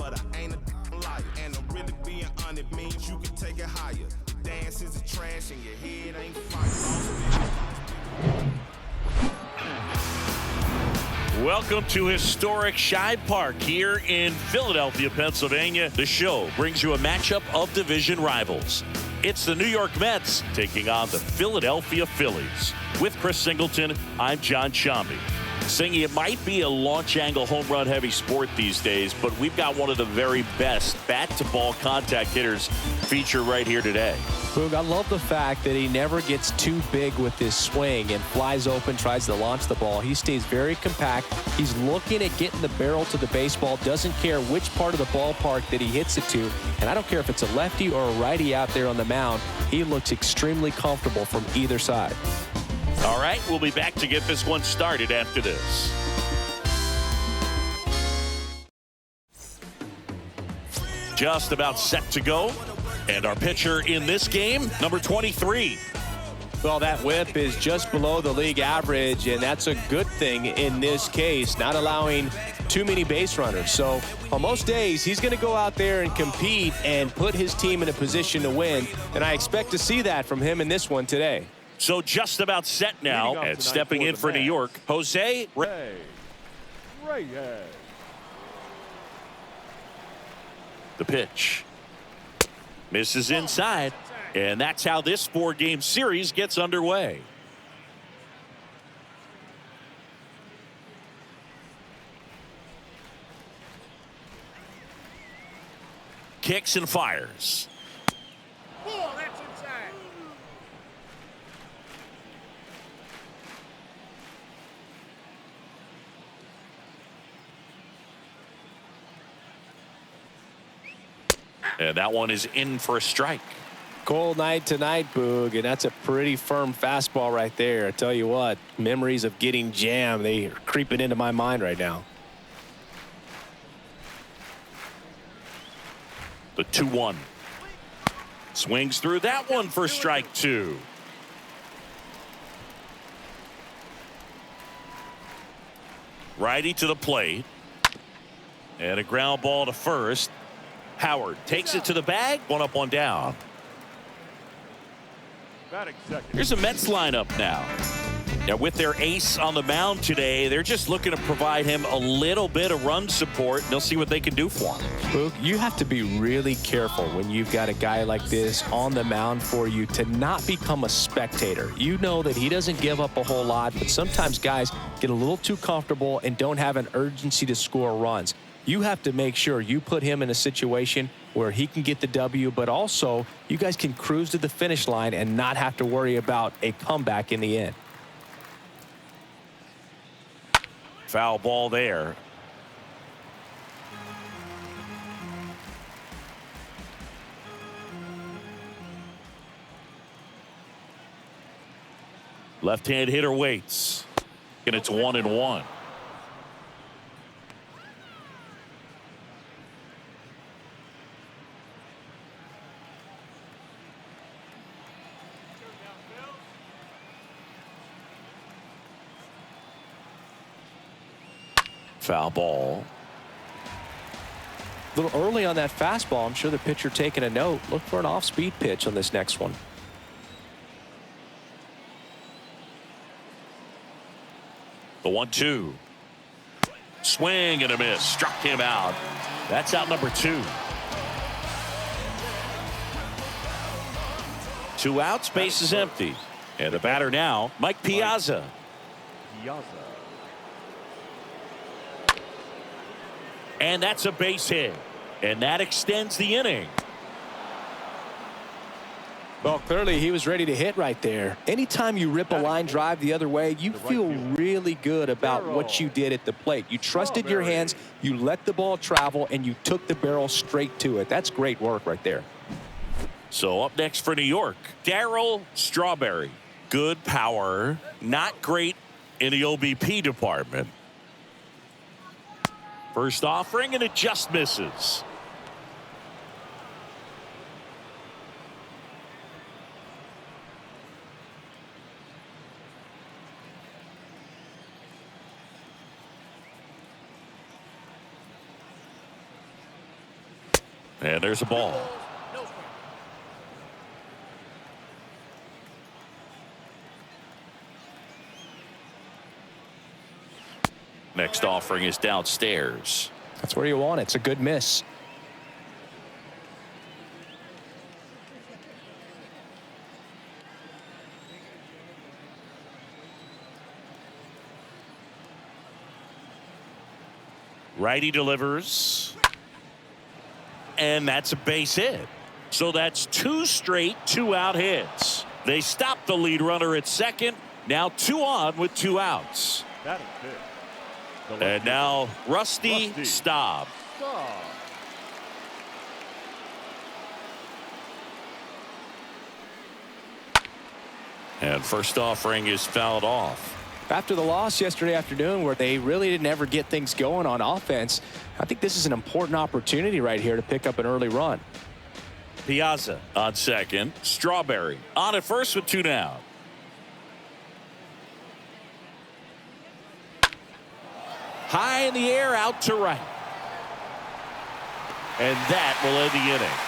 but I ain't a liar. And I'm really being honest means you can take it higher. Dance is a trash and your head ain't fire. Welcome to historic Shibe Park here in Philadelphia, Pennsylvania. The show brings you a matchup of division rivals. It's the New York Mets taking on the Philadelphia Phillies. With Chris Singleton, I'm John Chambi. Singy, it might be a launch angle home run heavy sport these days, but we've got one of the very best bat to ball contact hitters featured right here today. Boog, I love the fact that he never gets too big with his swing and flies open, tries to launch the ball. He stays very compact. He's looking at getting the barrel to the baseball, doesn't care which part of the ballpark that he hits it to. And I don't care if it's a lefty or a righty out there on the mound. He looks extremely comfortable from either side. All right, we'll be back to get this one started after this. Just about set to go. And our pitcher in this game, number 23. Well, that whip is just below the league average, and that's a good thing in this case, not allowing too many base runners. So on most days, he's going to go out there and compete and put his team in a position to win. And I expect to see that from him in this one today. So just about set now, and stepping in for New York, Jose Reyes. The pitch. Misses inside, and that's how this 4-game series gets underway. Kicks and fires. Oh, that's inside. And that one is in for a strike. Cold night tonight, Boog, and that's a pretty firm fastball right there. I tell you what, memories of getting jammed, they are creeping into my mind right now. The 2-1. Swings through that one for strike 2. Righty to the plate. And a ground ball to first. Howard takes it to the bag. 1 up, 1 down. Here's a Mets lineup now. Now with their ace on the mound today, they're just looking to provide him a little bit of run support, and they'll see what they can do for him. Boog, you have to be really careful when you've got a guy like this on the mound for you to not become a spectator. You know that he doesn't give up a whole lot, but sometimes guys get a little too comfortable and don't have an urgency to score runs. You have to make sure you put him in a situation where he can get the W, but also you guys can cruise to the finish line and not have to worry about a comeback in the end. Foul ball there. Left-hand hitter waits. And it's 1-1. Foul ball. A little early on that fastball. I'm sure the pitcher taking a note. Look for an off-speed pitch on this next one. The 1-2. Swing and a miss. Struck him out. That's out number 2. 2 outs. Base is empty. And the batter now, Mike Piazza. And that's a base hit. And that extends the inning. Well, clearly he was ready to hit right there. Anytime you rip a line drive the other way, you feel really good about what you did at the plate. You trusted your hands, you let the ball travel, and you took the barrel straight to it. That's great work right there. So up next for New York, Darryl Strawberry. Good power, not great in the OBP department. First offering, and it just misses. And there's a ball. No strike. Next offering is downstairs. That's where you want it. It's a good miss. Righty delivers. And that's a base hit. So that's 2 straight 2-out hits. They stop the lead runner at second. Now 2 on with 2 outs. That is big. And now Rusty Staub. And first offering is fouled off. After the loss yesterday afternoon where they really didn't ever get things going on offense, I think this is an important opportunity right here to pick up an early run. Piazza on second. Strawberry on at first with 2 down. High in the air, out to right. And that will end the inning.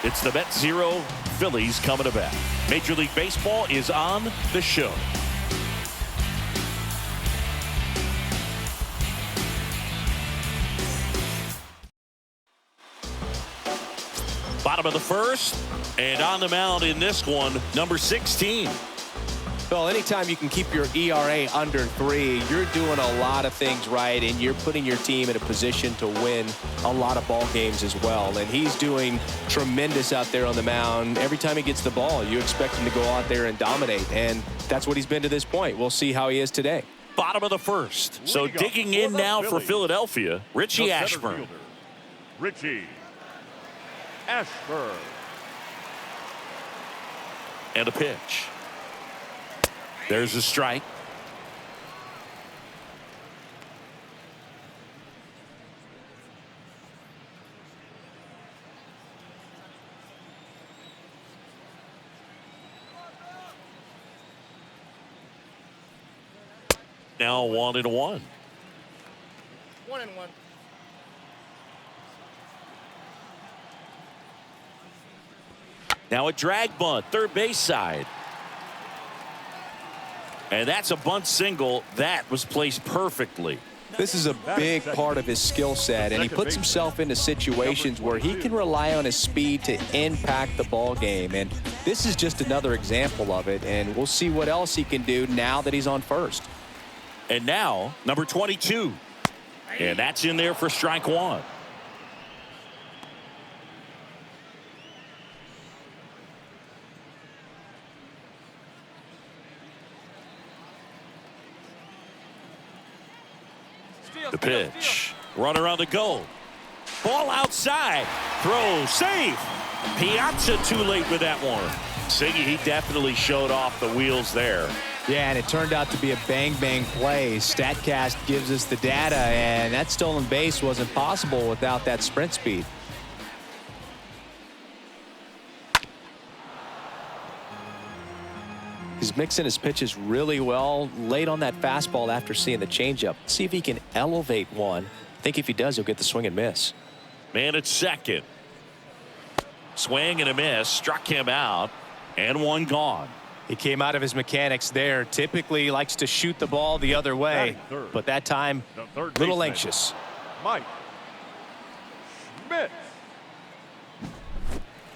It's the Mets 0, Phillies coming to bat. Major League Baseball is on the show. Bottom of the first, and on the mound in this one, number 16. Well, anytime you can keep your ERA under 3, you're doing a lot of things right, and you're putting your team in a position to win a lot of ball games as well. And he's doing tremendous out there on the mound. Every time he gets the ball, you expect him to go out there and dominate, and that's what he's been to this point. We'll see how he is today. Bottom of the first. So digging in now for Philadelphia, Richie Ashburn. Richie Ashburn. And a pitch. There's a strike. Now 1-1. 1-1. Now a drag bunt, third base side. And that's a bunt single that was placed perfectly. This is a big part of his skill set, and he puts himself into situations where he can rely on his speed to impact the ball game. And this is just another example of it, and we'll see what else he can do now that he's on first. And now number 22. And that's in there for strike 1. The pitch. Runner on the go. Ball outside. Throw safe. Piazza too late with that one. Siggy, he definitely showed off the wheels there. Yeah, and it turned out to be a bang-bang play. StatCast gives us the data, and that stolen base wasn't possible without that sprint speed. He's mixing his pitches really well, late on that fastball after seeing the changeup. See if he can elevate one. I think if he does, he'll get the swing and miss. Man at second. Swing and a miss. Struck him out. And one gone. He came out of his mechanics there. Typically likes to shoot the ball the other way, but that time a little anxious. Mike Schmidt.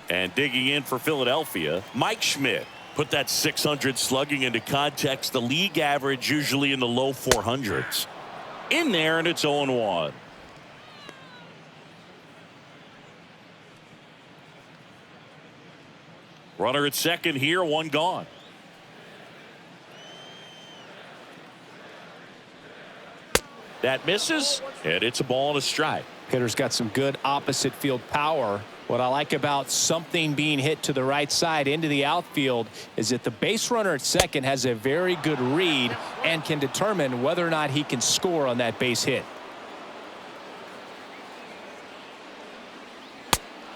And digging in for Philadelphia, Mike Schmidt. Put that 600 slugging into context. The league average usually in the low 400s. In there, and it's 0-1. Runner at second here, one gone. That misses, and it's a ball and a strike. Hitter's got some good opposite field power. What I like about something being hit to the right side into the outfield is that the base runner at second has a very good read and can determine whether or not he can score on that base hit.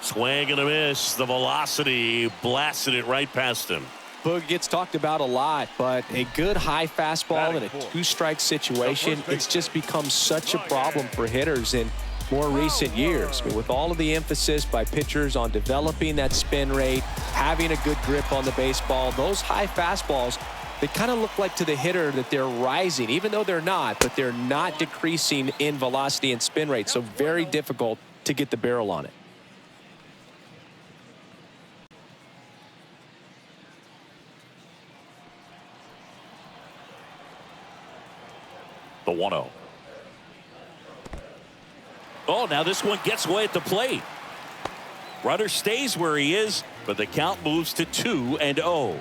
Swing and a miss. The velocity blasted it right past him. Boog gets talked about a lot, but a good high fastball in a two-strike situation, it's just become such a problem for hitters. And more recent years. I mean, with all of the emphasis by pitchers on developing that spin rate, having a good grip on the baseball, those high fastballs, they kind of look like to the hitter that they're rising, even though they're not, but they're not decreasing in velocity and spin rate. So very difficult to get the barrel on it. The 1-0. Oh, now this one gets away at the plate. Runner stays where he is, but the count moves to 2-0.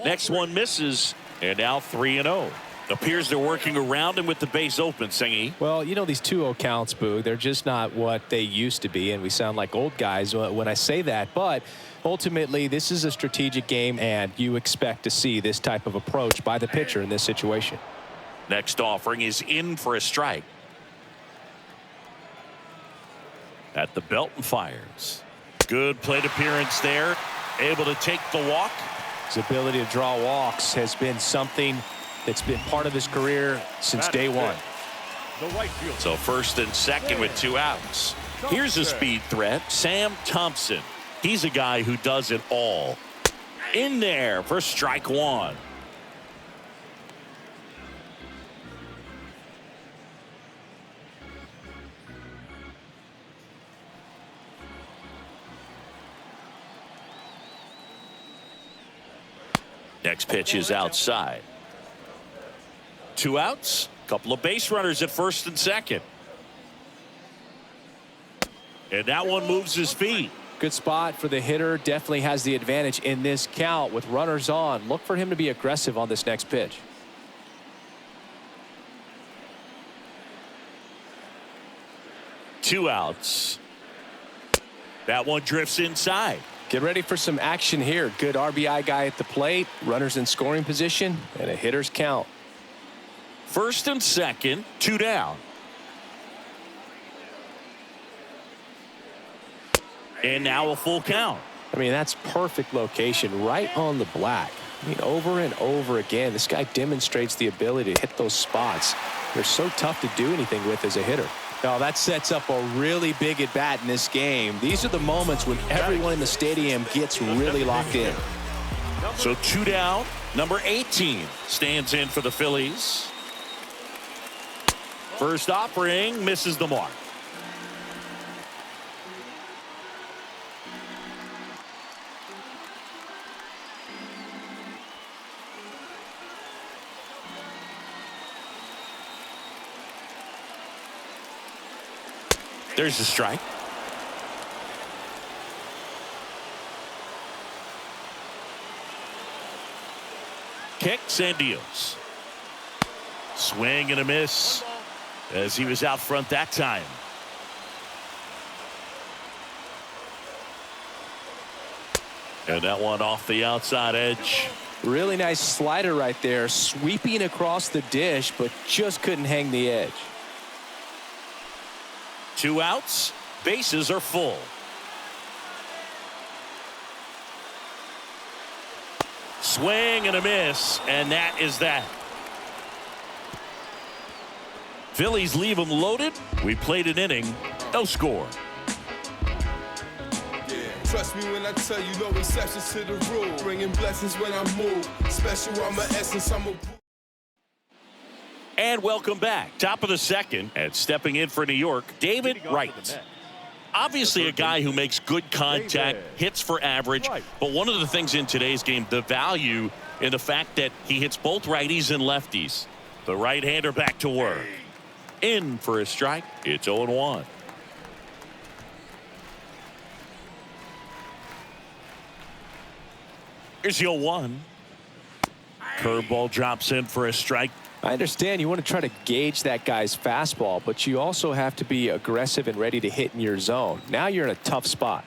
Next one misses, and now 3-0. Appears they're working around him with the base open, Singy. Well, you know, these 2-0 counts, Boo, they're just not what they used to be, and we sound like old guys when I say that. But ultimately, this is a strategic game, and you expect to see this type of approach by the pitcher in this situation. Next offering is in for a strike. At the belt and fires. Good plate appearance there. Able to take the walk. His ability to draw walks has been something that's been part of his career since day one. So first and second with 2 outs. Here's a speed threat, Sam Thompson. He's a guy who does it all. In there for strike 1. Next pitch is outside. 2 outs. Couple of base runners at first and second. And that one moves his feet. Good spot for the hitter. Definitely has the advantage in this count with runners on. Look for him to be aggressive on this next pitch. Two outs. That one drifts inside. Get ready for some action here. Good RBI guy at the plate. Runners in scoring position and a hitter's count. First and second, 2 down. And now a full count. I mean, that's perfect location right on the black. I mean, over and over again, this guy demonstrates the ability to hit those spots. They're so tough to do anything with as a hitter. Now, that sets up a really big at bat in this game. These are the moments when everyone in the stadium gets really locked in. So 2 down. Number 18 stands in for the Phillies. First offering misses the mark. There's the strike. Kicks and deals. Swing and a miss as he was out front that time. And that one off the outside edge. Really nice slider right there, sweeping across the dish, but just couldn't hang the edge. 2 outs. Bases are full. Swing and a miss, and that is that. Phillies leave them loaded. We played an inning, no score. Trust me when I tell you, no exceptions to the rule. Bringing blessings when I move. Special, I'm an essence, I'm a... And welcome back. Top of the second, and stepping in for New York, David Wright. Obviously a guy who makes good contact, hits for average, but one of the things in today's game, the value in the fact that he hits both righties and lefties. The right-hander back to work. In for a strike. It's 0-1. Here's the 0-1. Curveball drops in for a strike. I understand you want to try to gauge that guy's fastball, but you also have to be aggressive and ready to hit in your zone. Now you're in a tough spot.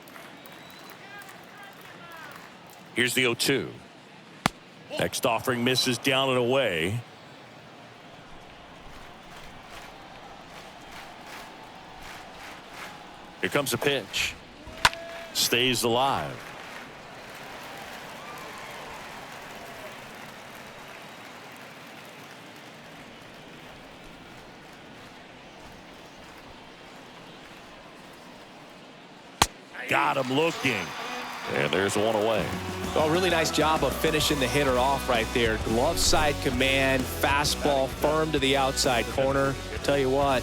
Here's the 0-2. Next offering misses down and away. Here comes a pitch. Stays alive. Got him looking. And there's one away. Well, really nice job of finishing the hitter off right there. Glove side command, fastball firm to the outside corner. Tell you what,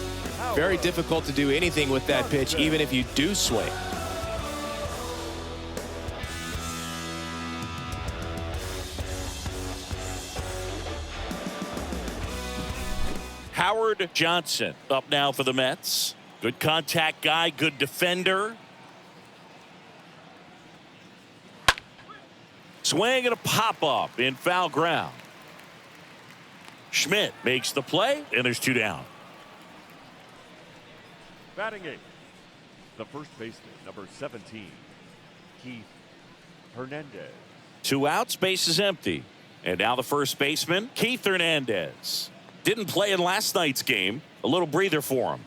very difficult to do anything with that pitch, even if you do swing. Howard Johnson up now for the Mets. Good contact guy, good defender. Swing and a pop-up in foul ground. Schmidt makes the play, and there's two down. Batting eighth, the first baseman, number 17, Keith Hernandez. 2 outs, base is empty. And now the first baseman, Keith Hernandez. Didn't play in last night's game. A little breather for him.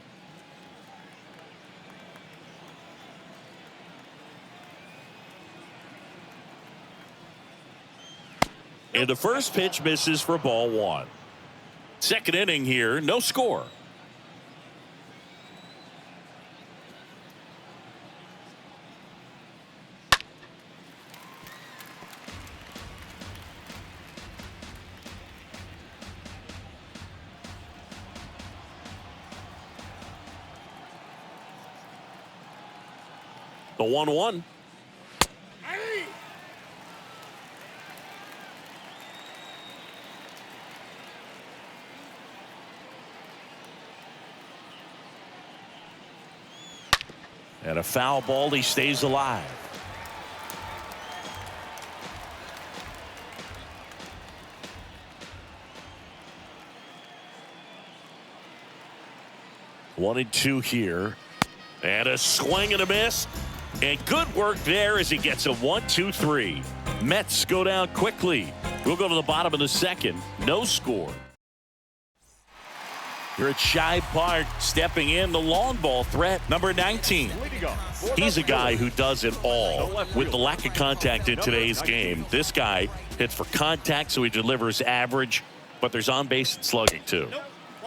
And the first pitch misses for ball 1. Second inning here, no score. The 1-1. And a foul ball, he stays alive. One and two here. And a swing and a miss. And good work there as he gets a 1-2-3. Mets go down quickly. We'll go to the bottom of the second. No score. Here at Shibe Park, stepping in the long ball threat, number 19. He's a guy who does it all. With the lack of contact in today's game, this guy hits for contact, so he delivers average, but there's on base and slugging too.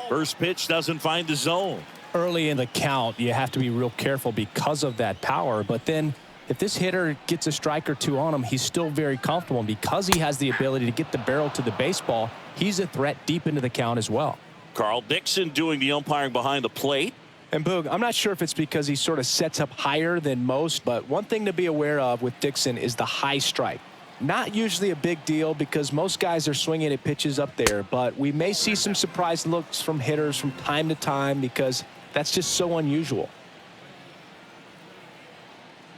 First pitch doesn't find the zone. Early in the count, you have to be real careful because of that power. But then if this hitter gets a strike or two on him, he's still very comfortable. And because he has the ability to get the barrel to the baseball, he's a threat deep into the count as well. Carl Dixon doing the umpiring behind the plate. And Boog, I'm not sure if it's because he sort of sets up higher than most, but one thing to be aware of with Dixon is the high strike. Not usually a big deal because most guys are swinging at pitches up there, but we may see some surprise looks from hitters from time to time because that's just so unusual.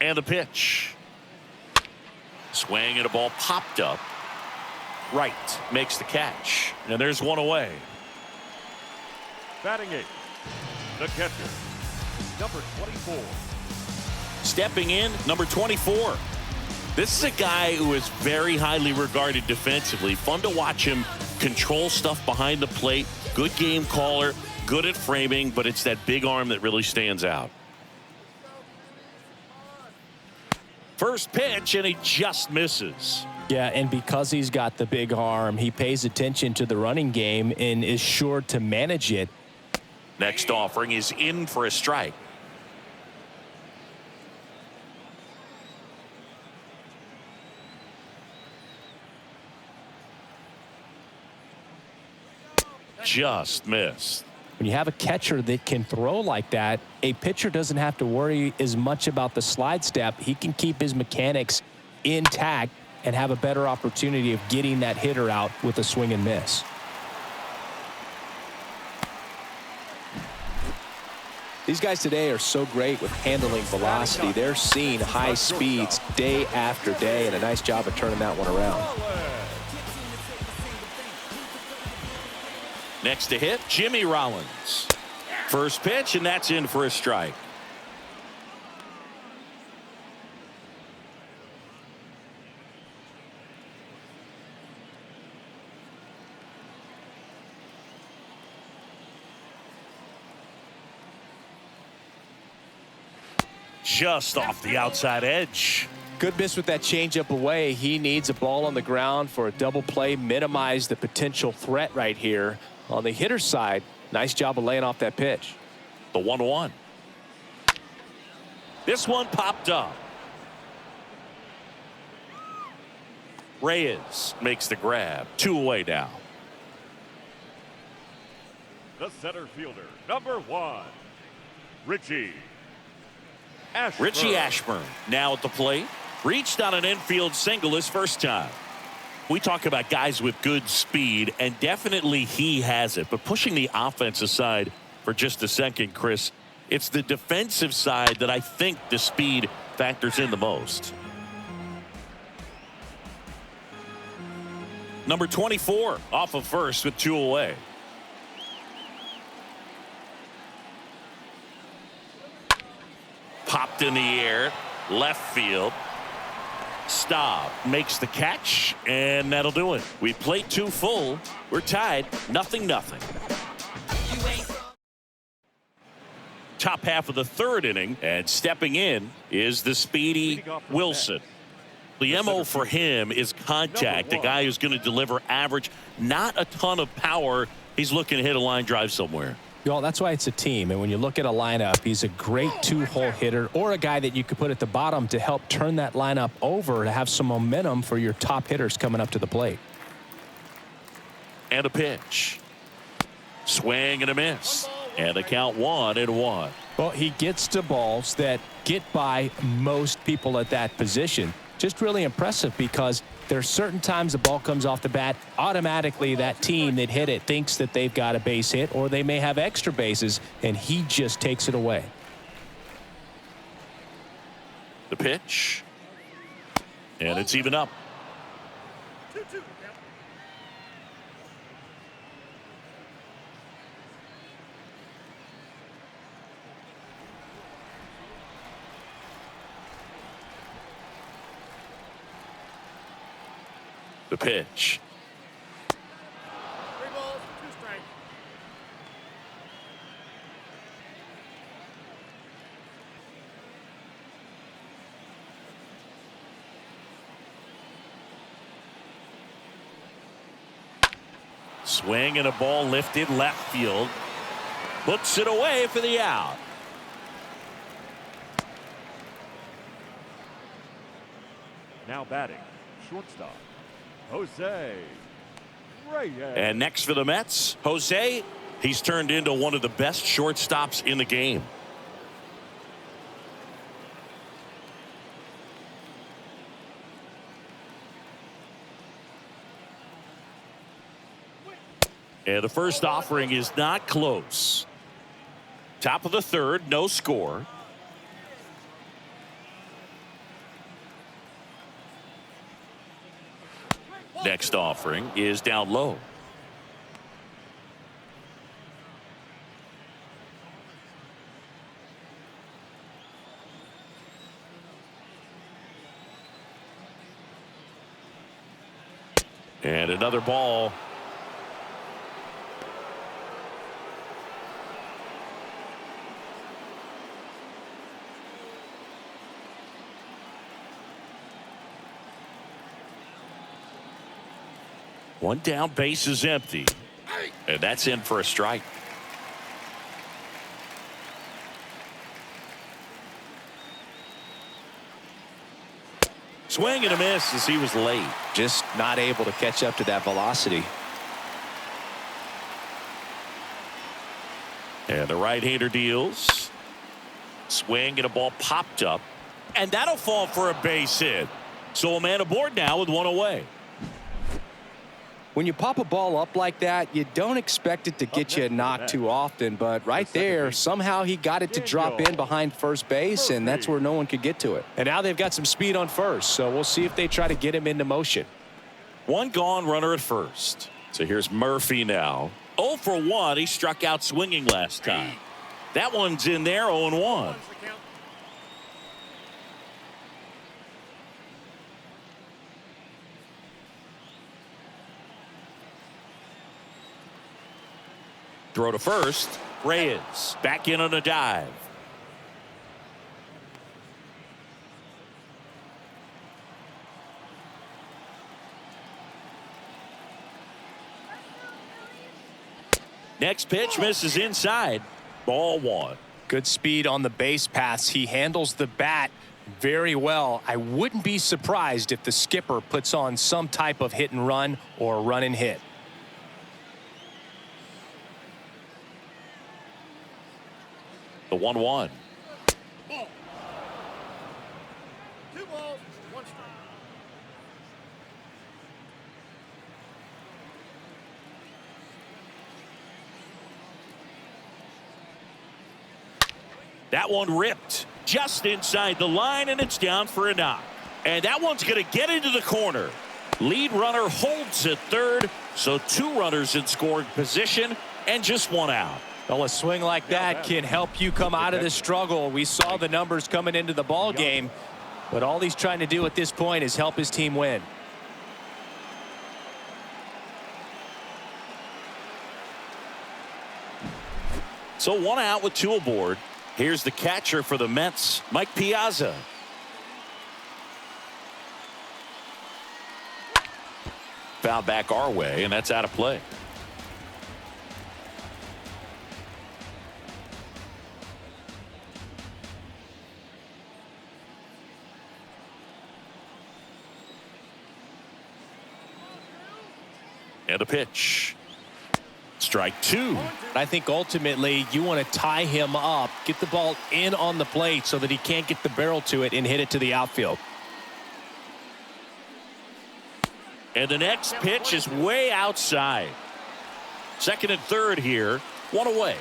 And the pitch. Swing and a ball popped up. Right makes the catch. And there's one away. Batting eighth, the catcher, number 24. Stepping in, number 24. This is a guy who is very highly regarded defensively. Fun to watch him control stuff behind the plate. Good game caller, good at framing, but it's that big arm that really stands out. First pitch, and he just misses. Yeah, and because he's got the big arm, he pays attention to the running game and is sure to manage it. Next offering is in for a strike. Just missed. When you have a catcher that can throw like that, a pitcher doesn't have to worry as much about the slide step. He can keep his mechanics intact and have a better opportunity of getting that hitter out with a swing and miss. These guys today are so great with handling velocity. They're seeing high speeds day after day, and a nice job of turning that one around. Next to hit, Jimmy Rollins. First pitch, and that's in for a strike. Just off the outside edge. Good miss with that changeup away. He needs a ball on the ground for a double play, minimize the potential threat right here. On the hitter's side, nice job of laying off that pitch. The 1-1. This one popped up. Reyes makes the grab. 2 away now. The center fielder, number 1, Richie Ashburn. Richie Ashburn now at the plate. Reached on an infield single his first time. We talk about guys with good speed, and definitely he has it. But pushing the offense aside for just a second, Chris, it's the defensive side that I think the speed factors in the most. Number 24 off of first with 2 away. Popped in the air, left field. Staub makes the catch, and that'll do it. We played 2 full. We're tied, 0-0. Top half of the 3rd inning, and stepping in is the speedy Wilson. The MO for him is contact, a guy who's going to deliver average, not a ton of power. He's looking to hit a line drive somewhere. Well, that's why it's a team. And when you look at a lineup, he's a great 2-hole hitter, or a guy that you could put at the bottom to help turn that lineup over to have some momentum for your top hitters coming up to the plate. And a pitch. Swing and a miss. And a count 1-1. Well, he gets to balls that get by most people at that position. Just really impressive, because there are certain times the ball comes off the bat, automatically that team that hit it thinks that they've got a base hit, or they may have extra bases, and he just takes it away. The pitch. And it's even up. 2-2. The pitch. 3 balls, 2 strikes. Swing and a ball lifted left field. Puts it away for the out. Now batting, shortstop, Jose Reyes. And next for the Mets, Jose. He's turned into one of the best shortstops in the game. And the first offering is not close. Top of the 3rd, no score. Next offering is down low. And another ball. One down, base is empty. And that's in for a strike. Swing and a miss as he was late. Just not able to catch up to that velocity. And the right-hander deals. Swing and a ball popped up. And that'll fall for a base hit. So a man aboard now with 1 away. When you pop a ball up like that, you don't expect it to get you a knock too often, but right there, somehow he got it to drop in behind first base, and that's where no one could get to it. And now they've got some speed on first, so we'll see if they try to get him into motion. 1 gone, runner at first. So here's Murphy now. 0 for 1. He struck out swinging last time. That one's in there, 0-1. Throw to first. Reyes back in on a dive. Next pitch misses inside. Ball 1. Good speed on the base paths. He handles the bat very well. I wouldn't be surprised if the skipper puts on some type of hit and run or run and hit. The 1-1. Ball. 2 balls, 1 strike. That one ripped just inside the line, and it's down for a knock. And that one's going to get into the corner. Lead runner holds at third, so 2 runners in scoring position and just 1 out. Well, a swing like that can help you come out of the struggle. We saw the numbers coming into the ball game, but all he's trying to do at this point is help his team win. So 1 out with 2 aboard. Here's the catcher for the Mets, Mike Piazza. Foul back our way, and that's out of play. And a pitch. Strike 2. I think ultimately you want to tie him up, get the ball in on the plate so that he can't get the barrel to it and hit it to the outfield. And the next pitch is way outside. Second and third here. 1 away.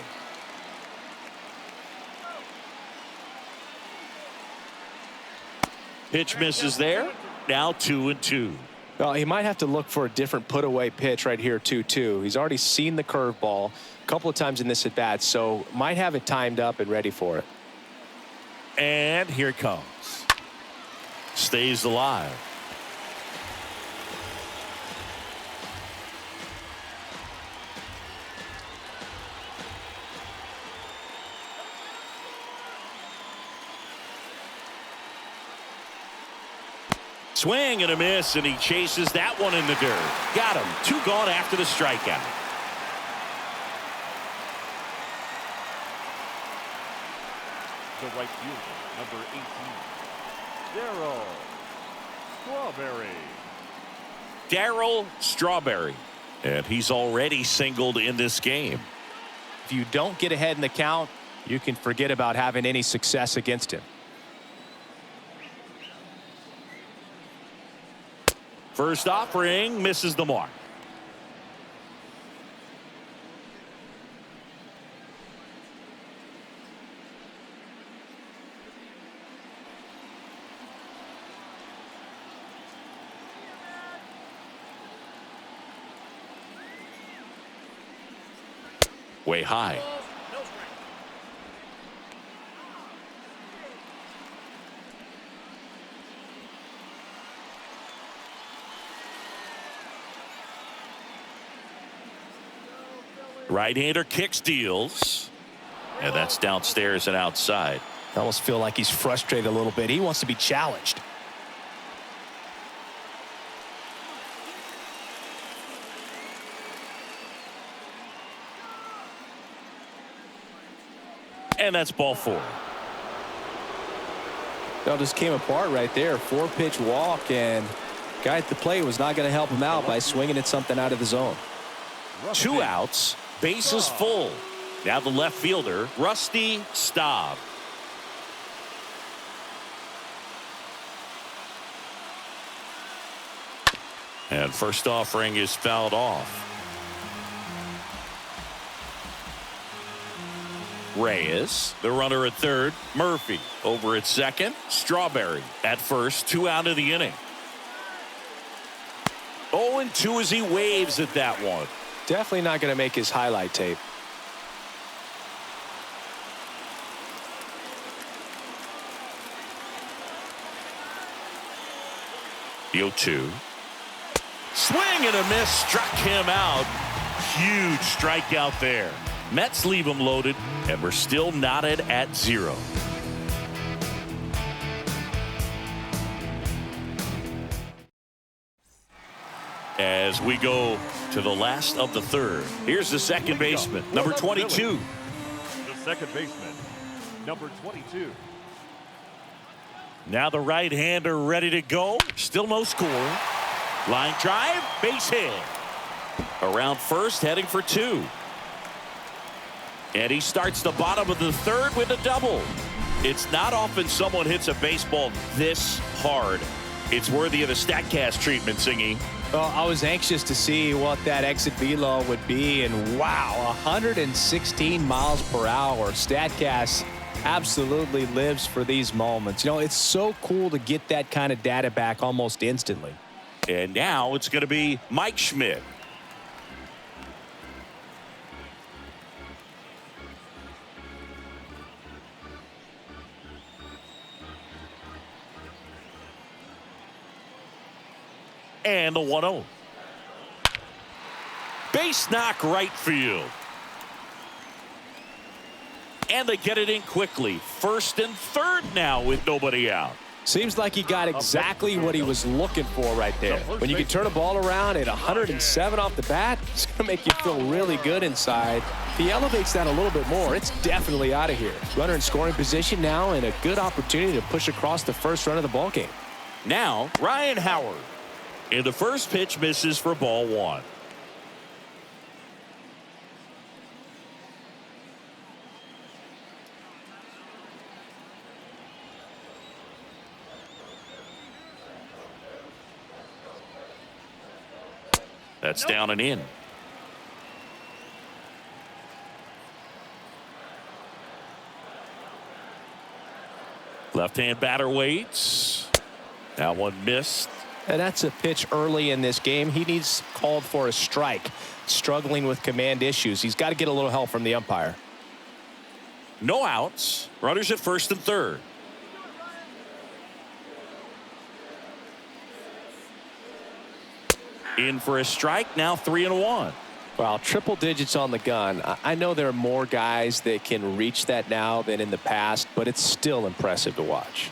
Pitch misses there. Now 2-2. Well, he might have to look for a different put-away pitch right here, 2-2. He's already seen the curveball a couple of times in this at-bat, so might have it timed up and ready for it. And here it comes. Stays alive. Swing and a miss, and he chases that one in the dirt. Got him. 2 gone after the strikeout. The right fielder, number 18, Darryl Darryl Strawberry. Strawberry. And he's already singled in this game. If you don't get ahead in the count, you can forget about having any success against him. First offering misses the mark. Way high. No strike. Right-hander kicks, deals. And that's downstairs and outside. I almost feel like he's frustrated a little bit. He wants to be challenged. And that's ball 4. That just came apart right there. 4-pitch walk, and guy at the plate was not going to help him out by swinging at something out of the zone. 2 outs, bases full. Now the left fielder, Rusty Staub. And first offering is fouled off. Reyes, the runner at third. Murphy over at second. Strawberry at first. 2 out of the inning. 0-2 as he waves at that one. Definitely not going to make his highlight tape. The 0-2. Swing and a miss, struck him out. Huge strikeout there. Mets leave him loaded, and we're still knotted at 0. As we go to the last of the third. Here's the second baseman, number 22. The second baseman, number 22. Now the right-hander ready to go. Still no score. Line drive, base hit. Around first, heading for 2. And he starts the bottom of the third with a double. It's not often someone hits a baseball this hard. It's worthy of a StatCast treatment, Singy. Well, I was anxious to see what that exit velo would be, and wow, 116 miles per hour. StatCast absolutely lives for these moments. You know, it's so cool to get that kind of data back almost instantly. And now it's going to be Mike Schmidt. And the 1-0. Base knock right field. And they get it in quickly. First and third now with nobody out. Seems like he got exactly what he was looking for right there. When you can turn a ball around at 107 off the bat, it's going to make you feel really good inside. If he elevates that a little bit more, it's definitely out of here. Runner in scoring position now, and a good opportunity to push across the first run of the ball game. Now, Ryan Howard. And the first pitch misses for ball 1. That's down and in. Left-hand batter waits. That one missed. And that's a pitch early in this game. He needs called for a strike. Struggling with command issues. He's got to get a little help from the umpire. No outs. Runners at first and third. In for a strike. Now 3-1. Well, triple digits on the gun. I know there are more guys that can reach that now than in the past, but it's still impressive to watch.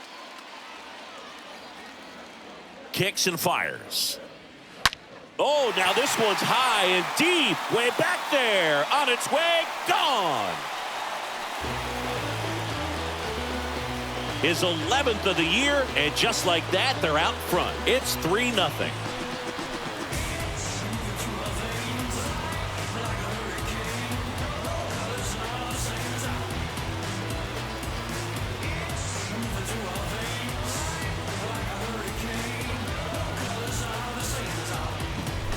Kicks and fires. Oh, now this one's high and deep. Way back there. On its way. Gone. His 11th of the year, and just like that, they're out front. It's 3-0.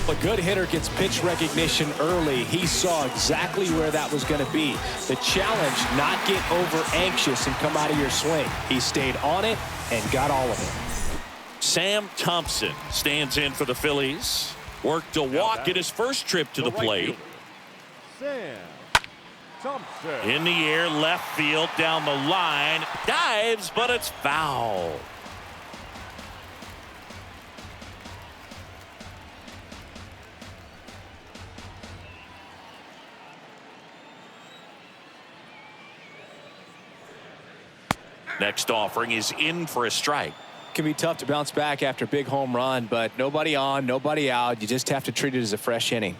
A good hitter gets pitch recognition early. He saw exactly where that was going to be. The challenge, not get over anxious and come out of your swing. He stayed on it and got all of it. Sam Thompson stands in for the Phillies. Worked a walk in his first trip to the plate. Sam Thompson. In the air, left field, down the line. Dives, but it's foul. Next offering is in for a strike. Can be tough to bounce back after a big home run, but nobody on, nobody out. You just have to treat it as a fresh inning.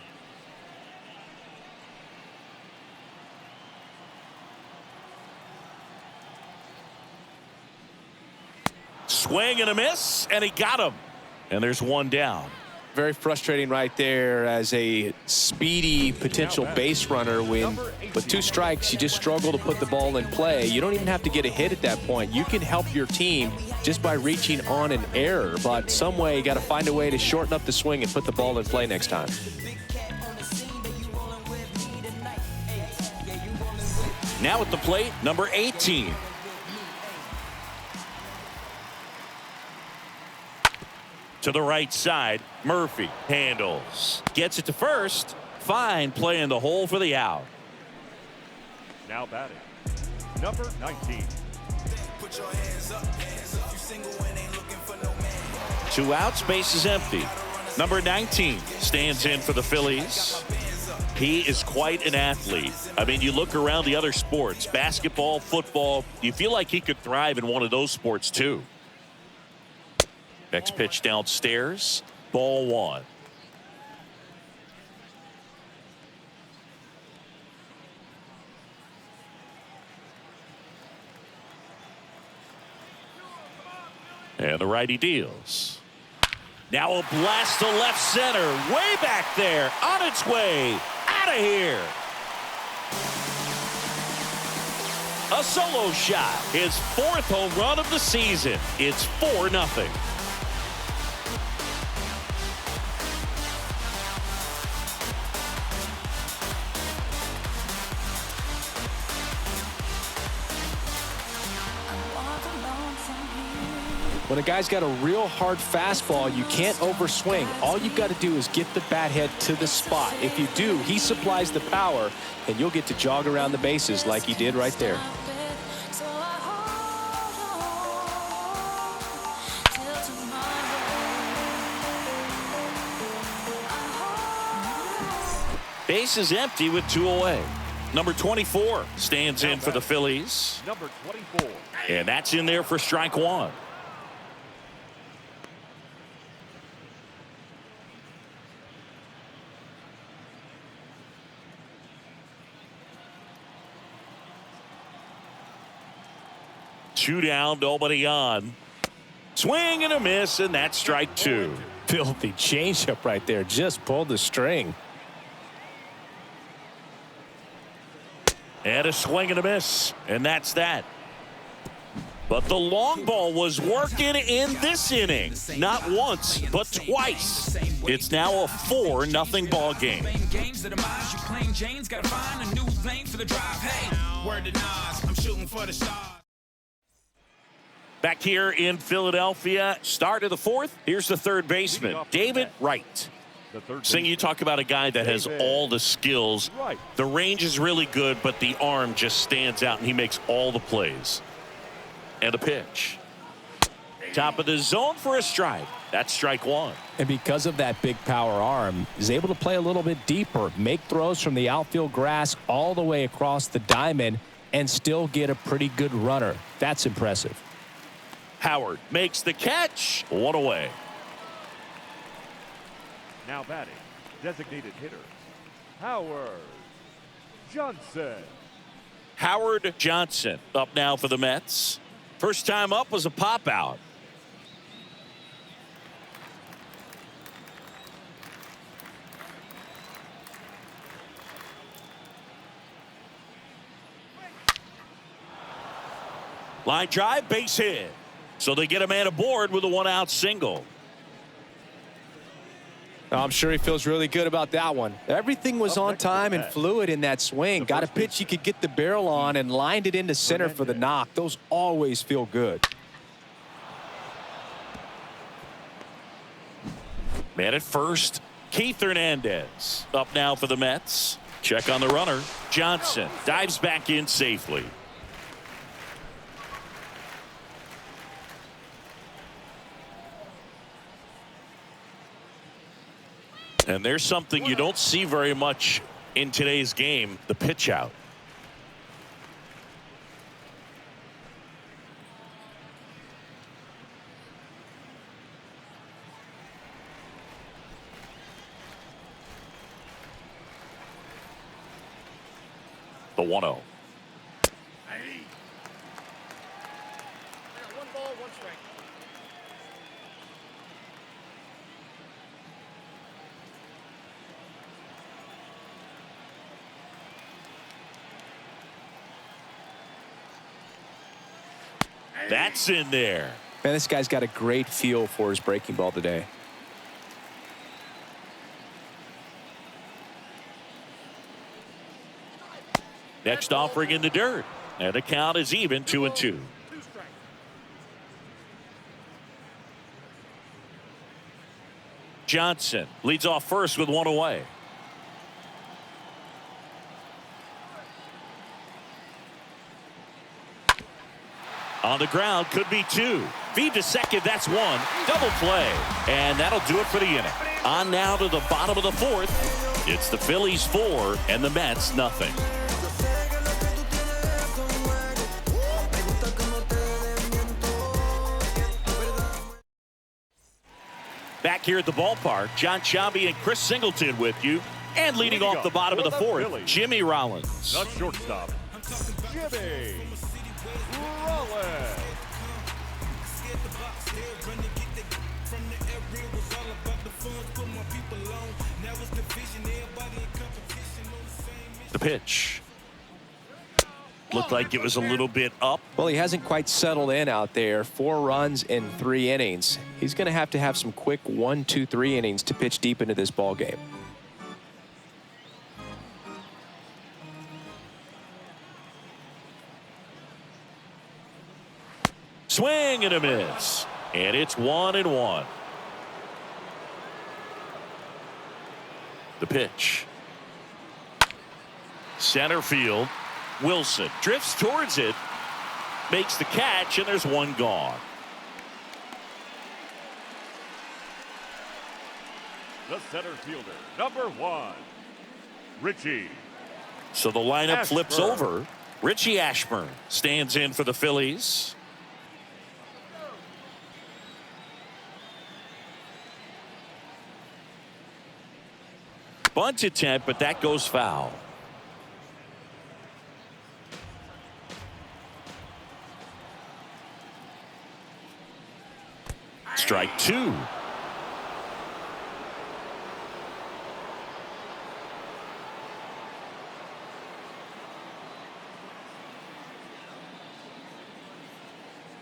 Swing and a miss, and he got him. And there's one down. Very frustrating right there as a speedy potential base runner when with 2 strikes you just struggle to put the ball in play. You don't even have to get a hit at that point. You can help your team just by reaching on an error, but some way you got to find a way to shorten up the swing and put the ball in play next time. Now at the plate, number 18. To the right side, Murphy handles. Gets it to first. Fine play in the hole for the out. Now batting, number 19. Put your hands up, you single and ain't looking for no man. 2 outs, base is empty. Number 19 stands in for the Phillies. He is quite an athlete. I mean, you look around the other sports, basketball, football, you feel like he could thrive in one of those sports too. Next pitch downstairs, ball 1. And the righty deals. Now a blast to left center. Way back there. On its way. Out of here. A solo shot. His 4th home run of the season. It's 4-0. When a guy's got a real hard fastball, you can't overswing. All you've got to do is get the bat head to the spot. If you do, he supplies the power, and you'll get to jog around the bases like he did right there. Base is empty with 2 away. Number 24 stands in for the Phillies. Number 24. And that's in there for strike 1. Two down, nobody on. Swing and a miss, and that's strike 2. Filthy changeup right there. Just pulled the string. And a swing and a miss, and that's that. But the long ball was working in this inning. Not once, but twice. It's now a 4-0 ball game. Back here in Philadelphia, start of the 4th. Here's the third baseman, David Wright. Sing, you talk about a guy that has all the skills. The range is really good, but the arm just stands out, and he makes all the plays. And a pitch. Top of the zone for a strike. That's strike 1. And because of that big power arm, he's able to play a little bit deeper, make throws from the outfield grass all the way across the diamond, and still get a pretty good runner. That's impressive. Howard makes the catch. 1 away. Now batting, designated hitter, Howard Johnson. Howard Johnson up now for the Mets. First time up was a pop out. Line drive, base hit. So they get a man aboard with a 1-out single. I'm sure he feels really good about that one. Everything was on time and fluid in that swing. Got a pitch he could get the barrel on and lined it into center for the knock. Those always feel good. Man at first, Keith Hernandez up now for the Mets. Check on the runner. Johnson dives back in safely. And there's something you don't see very much in today's game, the pitch out. The 1-0. 1 ball, 1 strike. That's in there. Man, this guy's got a great feel for his breaking ball today. Next offering in the dirt. And the count is even, 2-2. 2 strikes. Johnson leads off first with 1 away. On the ground, could be 2. Feed to second, that's 1. Double play. And that'll do it for the inning. On now to the bottom of the 4th. It's the Phillies 4 and the Mets nothing. Back here at the ballpark, John Sciambi and Chris Singleton with you. And leading off the bottom of the 4th, Jimmy Rollins. The shortstop, Jimmy Rollins. The pitch. Looked like it was a little bit up. Well, he hasn't quite settled in out there. 4 runs in 3 innings. He's going to have some quick 1, 2, 3 innings to pitch deep into this ball game. Swing and a miss. And it's 1-1. The pitch. Center field. Wilson drifts towards it, makes the catch, and there's 1 gone. The center fielder, number 1, Richie. So the lineup flips Ashburn. over. Richie Ashburn stands in for the Phillies. Bunt attempt, but that goes foul. Strike 2.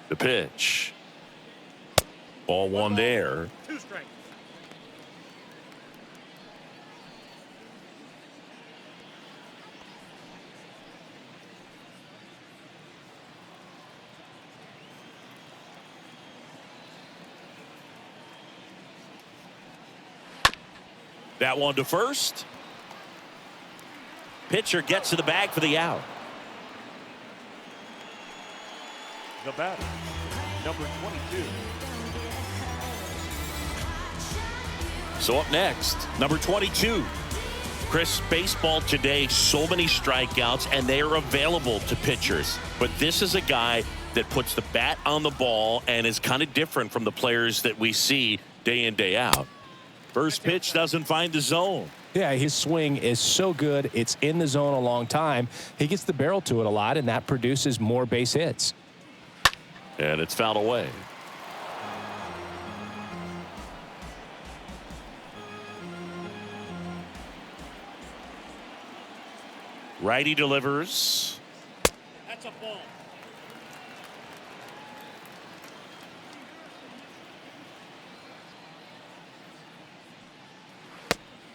The pitch. Ball 1 there. 2 strikes. That one to first. Pitcher gets to the bag for the out. The batter, number 22. So up next, number 22. Chris, baseball today, so many strikeouts, and they are available to pitchers. But this is a guy that puts the bat on the ball and is kind of different from the players that we see day in, day out. First pitch doesn't find the zone. Yeah, his swing is so good. It's in the zone a long time. He gets the barrel to it a lot, and that produces more base hits. And it's fouled away. Righty delivers. That's a ball.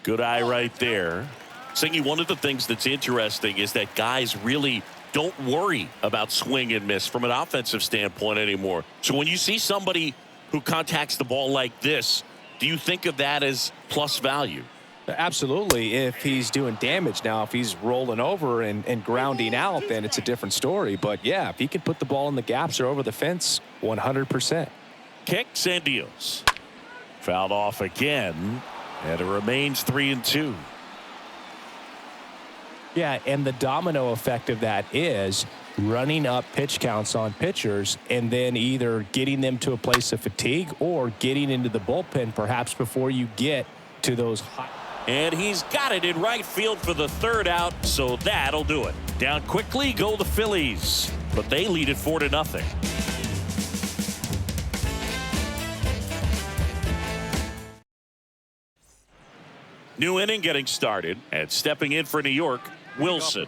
Good eye right there. Singy, one of the things that's interesting is that guys really don't worry about swing and miss from an offensive standpoint anymore. So when you see somebody who contacts the ball like this, do you think of that as plus value? Absolutely. If he's doing damage now, if he's rolling over and grounding out, then it's a different story. But yeah, if he can put the ball in the gaps or over the fence, 100%. Kicks and deals. Fouled off again, and it remains 3-2. Yeah, and the domino effect of that is running up pitch counts on pitchers and then either getting them to a place of fatigue or getting into the bullpen perhaps before you get to those high. And he's got it in right field for the 3rd out, so that'll do it. Down quickly go the Phillies, but they lead it 4-0. New inning getting started, and stepping in for New York, Wilson.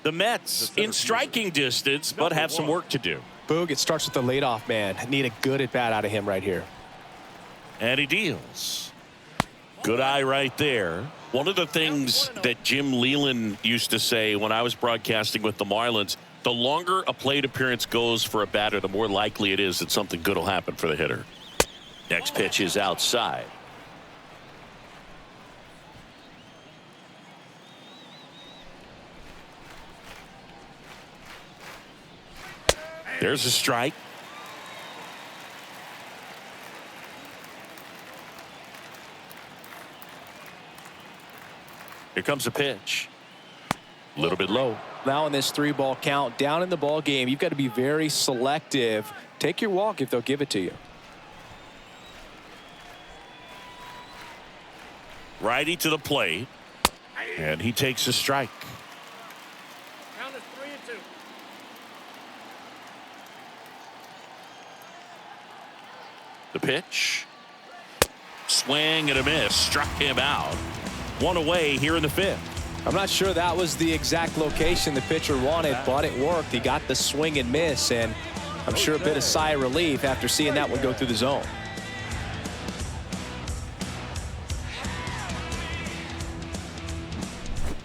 The Mets in striking distance, but have some work to do. Boog, it starts with the leadoff man. Need a good at bat out of him right here. And he deals. Good eye right there. One of the things that Jim Leland used to say when I was broadcasting with the Marlins, the longer a plate appearance goes for a batter, the more likely it is that something good will happen for the hitter. Next pitch is outside. There's a strike. Here comes a pitch. A little bit low. Now in this 3-ball count, down in the ball game, you've got to be very selective. Take your walk if they'll give it to you. Righty to the plate. And he takes a strike. Count is 3-2. a pitch. Swing and a miss. Struck him out. One away here in the 5th. I'm not sure that was the exact location the pitcher wanted, but it worked. He got the swing and miss, and I'm sure a bit of sigh of relief after seeing that one go through the zone.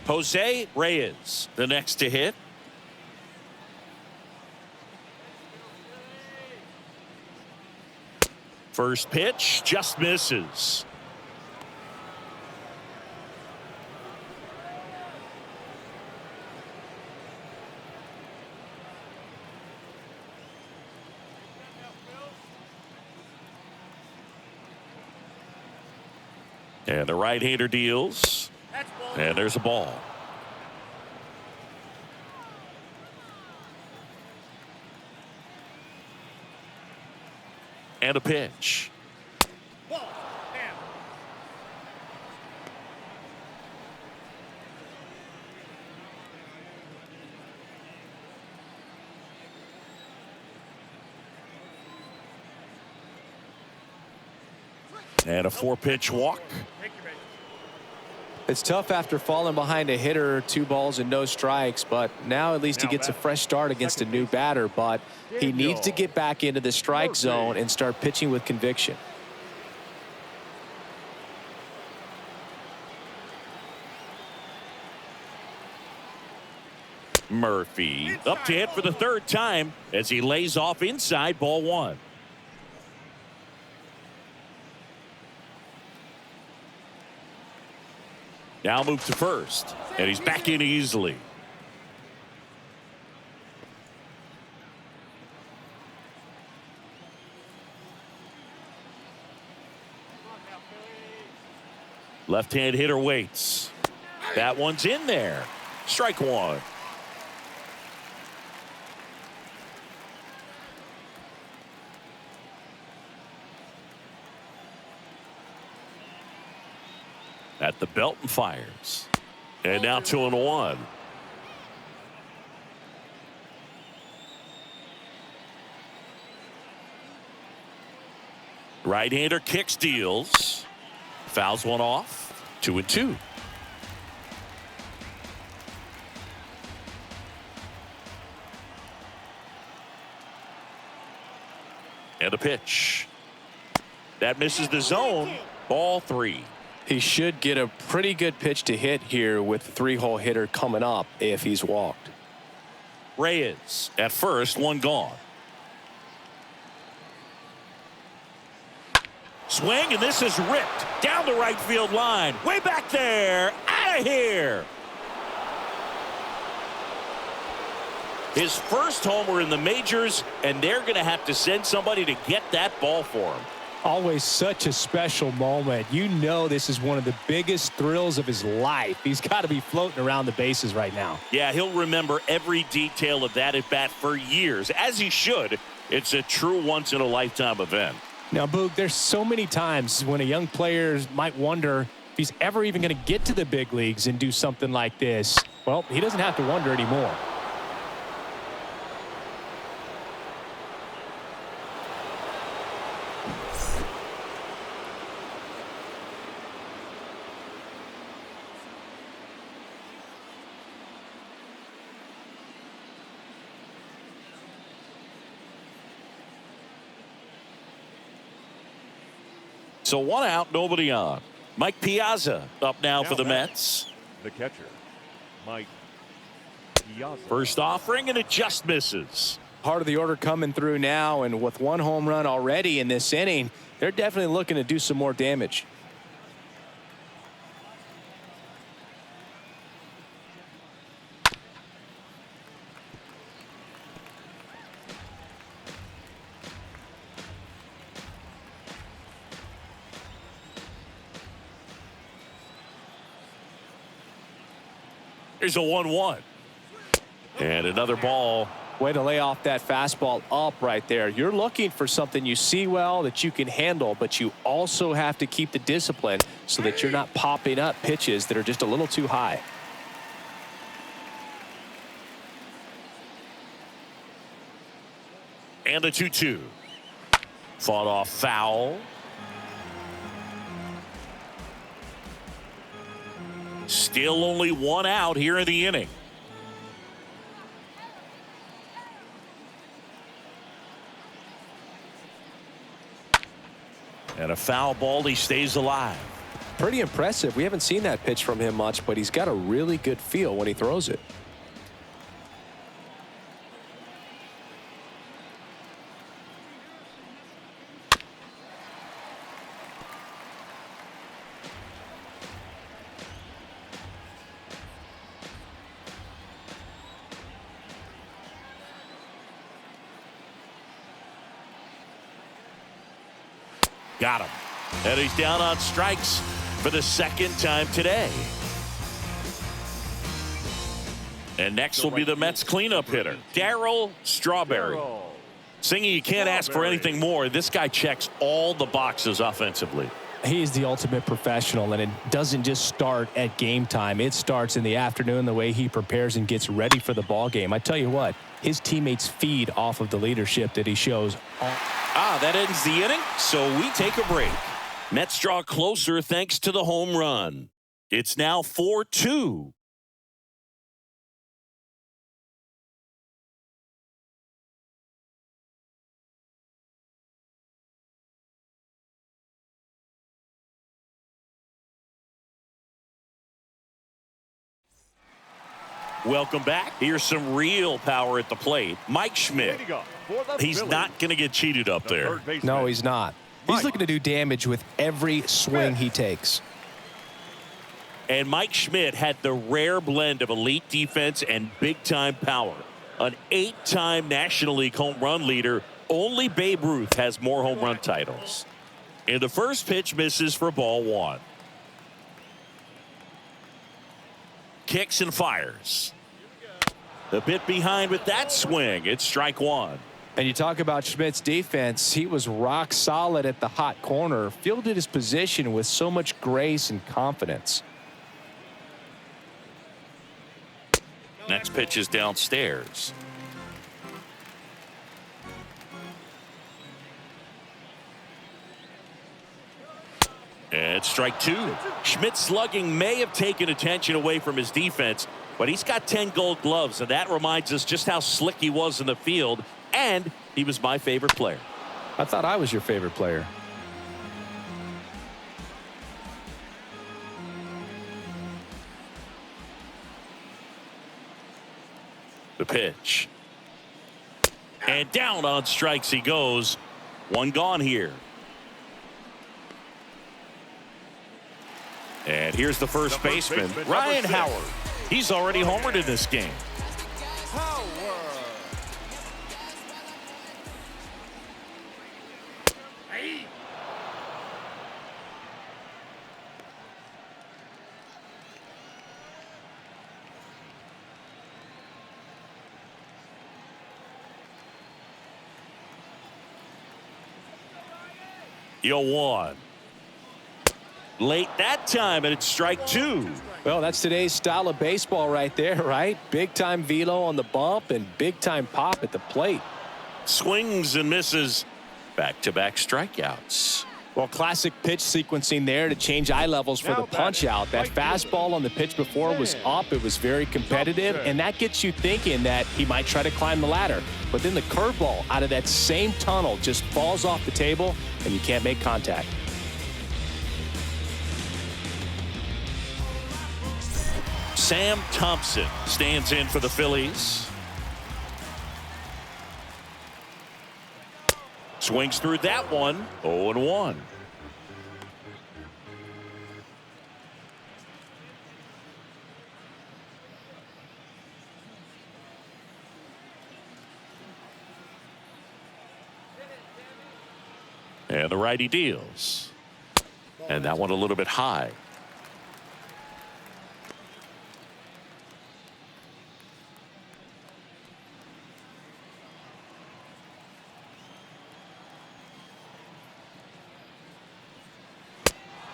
Jose Reyes, the next to hit. First pitch just misses. And the right-hander deals. And there's a ball. And a pitch. And a 4-pitch walk. It's tough after falling behind a hitter, 2 balls and no strikes, but now at least he gets a fresh start against a new batter, but he needs to get back into the strike zone and start pitching with conviction. Murphy up to hit for the 3rd time as he lays off inside ball 1. Now move to first, and he's back in easily. Left-hand hitter waits. That one's in there. Strike 1. At the belt and fires. And now 2-1. Right-hander kicks, deals. Fouls one off. 2-2. And a pitch. That misses the zone. Ball 3. He should get a pretty good pitch to hit here with the 3-hole hitter coming up if he's walked. Reyes at first, one gone. Swing, and this is ripped down the right field line. Way back there. Out of here. His first homer in the majors, and they're going to have to send somebody to get that ball for him. Always such a special moment. You know this is one of the biggest thrills of his life. He's got to be floating around the bases right now. Yeah, he'll remember every detail of that at bat for years, as he should. It's a true once-in-a-lifetime event. Now, Boog, there's so many times when a young player might wonder if he's ever even going to get to the big leagues and do something like this. Well, he doesn't have to wonder anymore. So 1 out, nobody on. Mike Piazza up now for the Mets. The catcher, Mike Piazza. First offering, and it just misses. Part of the order coming through now, and with 1 home run already in this inning, they're definitely looking to do some more damage. Here's a 1-1. And another ball. Way to lay off that fastball up right there. You're looking for something you see well that you can handle, but you also have to keep the discipline so that you're not popping up pitches that are just a little too high. And the 2-2. Fought off foul. Still only one out here in the inning. And a foul ball. He stays alive. Pretty impressive. We haven't seen that pitch from him much, but he's got a really good feel when he throws it. Got him. And he's down on strikes for the second time today. And next will be the Mets cleanup hitter, Darryl Strawberry. Singy, you can't ask for anything more. This guy checks all the boxes offensively. He's the ultimate professional, and it doesn't just start at game time. It starts in the afternoon, the way he prepares and gets ready for the ball game. I tell you what, his teammates feed off of the leadership that he shows. That ends the inning, so we take a break. Mets draw closer thanks to the home run. It's now 4-2. Welcome back. Here's some real power at the plate. Mike Schmidt. He's not going to get cheated up there. No, he's not. He's looking to do damage with every swing he takes. And Mike Schmidt had the rare blend of elite defense and big-time power. An 8-time National League home run leader. Only Babe Ruth has more home run titles. And the first pitch misses for ball one. Kicks and fires. A bit behind with that swing. It's strike one. And you talk about Schmidt's defense. He was rock solid at the hot corner. Fielded his position with so much grace and confidence. Next pitch is downstairs. And strike two. Schmidt's slugging may have taken attention away from his defense, but he's got 10 gold gloves, and that reminds us just how slick he was in the field, and he was my favorite player. I thought I was your favorite player. The pitch. And down on strikes he goes. One gone here. And here's the first baseman, Ryan Howard. He's already homered in this game. Yo, one. Late that time, and it's strike two. Well, that's today's style of baseball right there, right? Big-time velo on the bump and big-time pop at the plate. Swings and misses. Back-to-back strikeouts. Well, classic pitch sequencing there to change eye levels for the punch-out. That fastball on the pitch before was up. It was very competitive, and that gets you thinking that he might try to climb the ladder. But then the curveball out of that same tunnel just falls off the table, and you can't make contact. Sam Thompson stands in for the Phillies. Swings through that one. 0-1. And the righty deals. And that one a little bit high.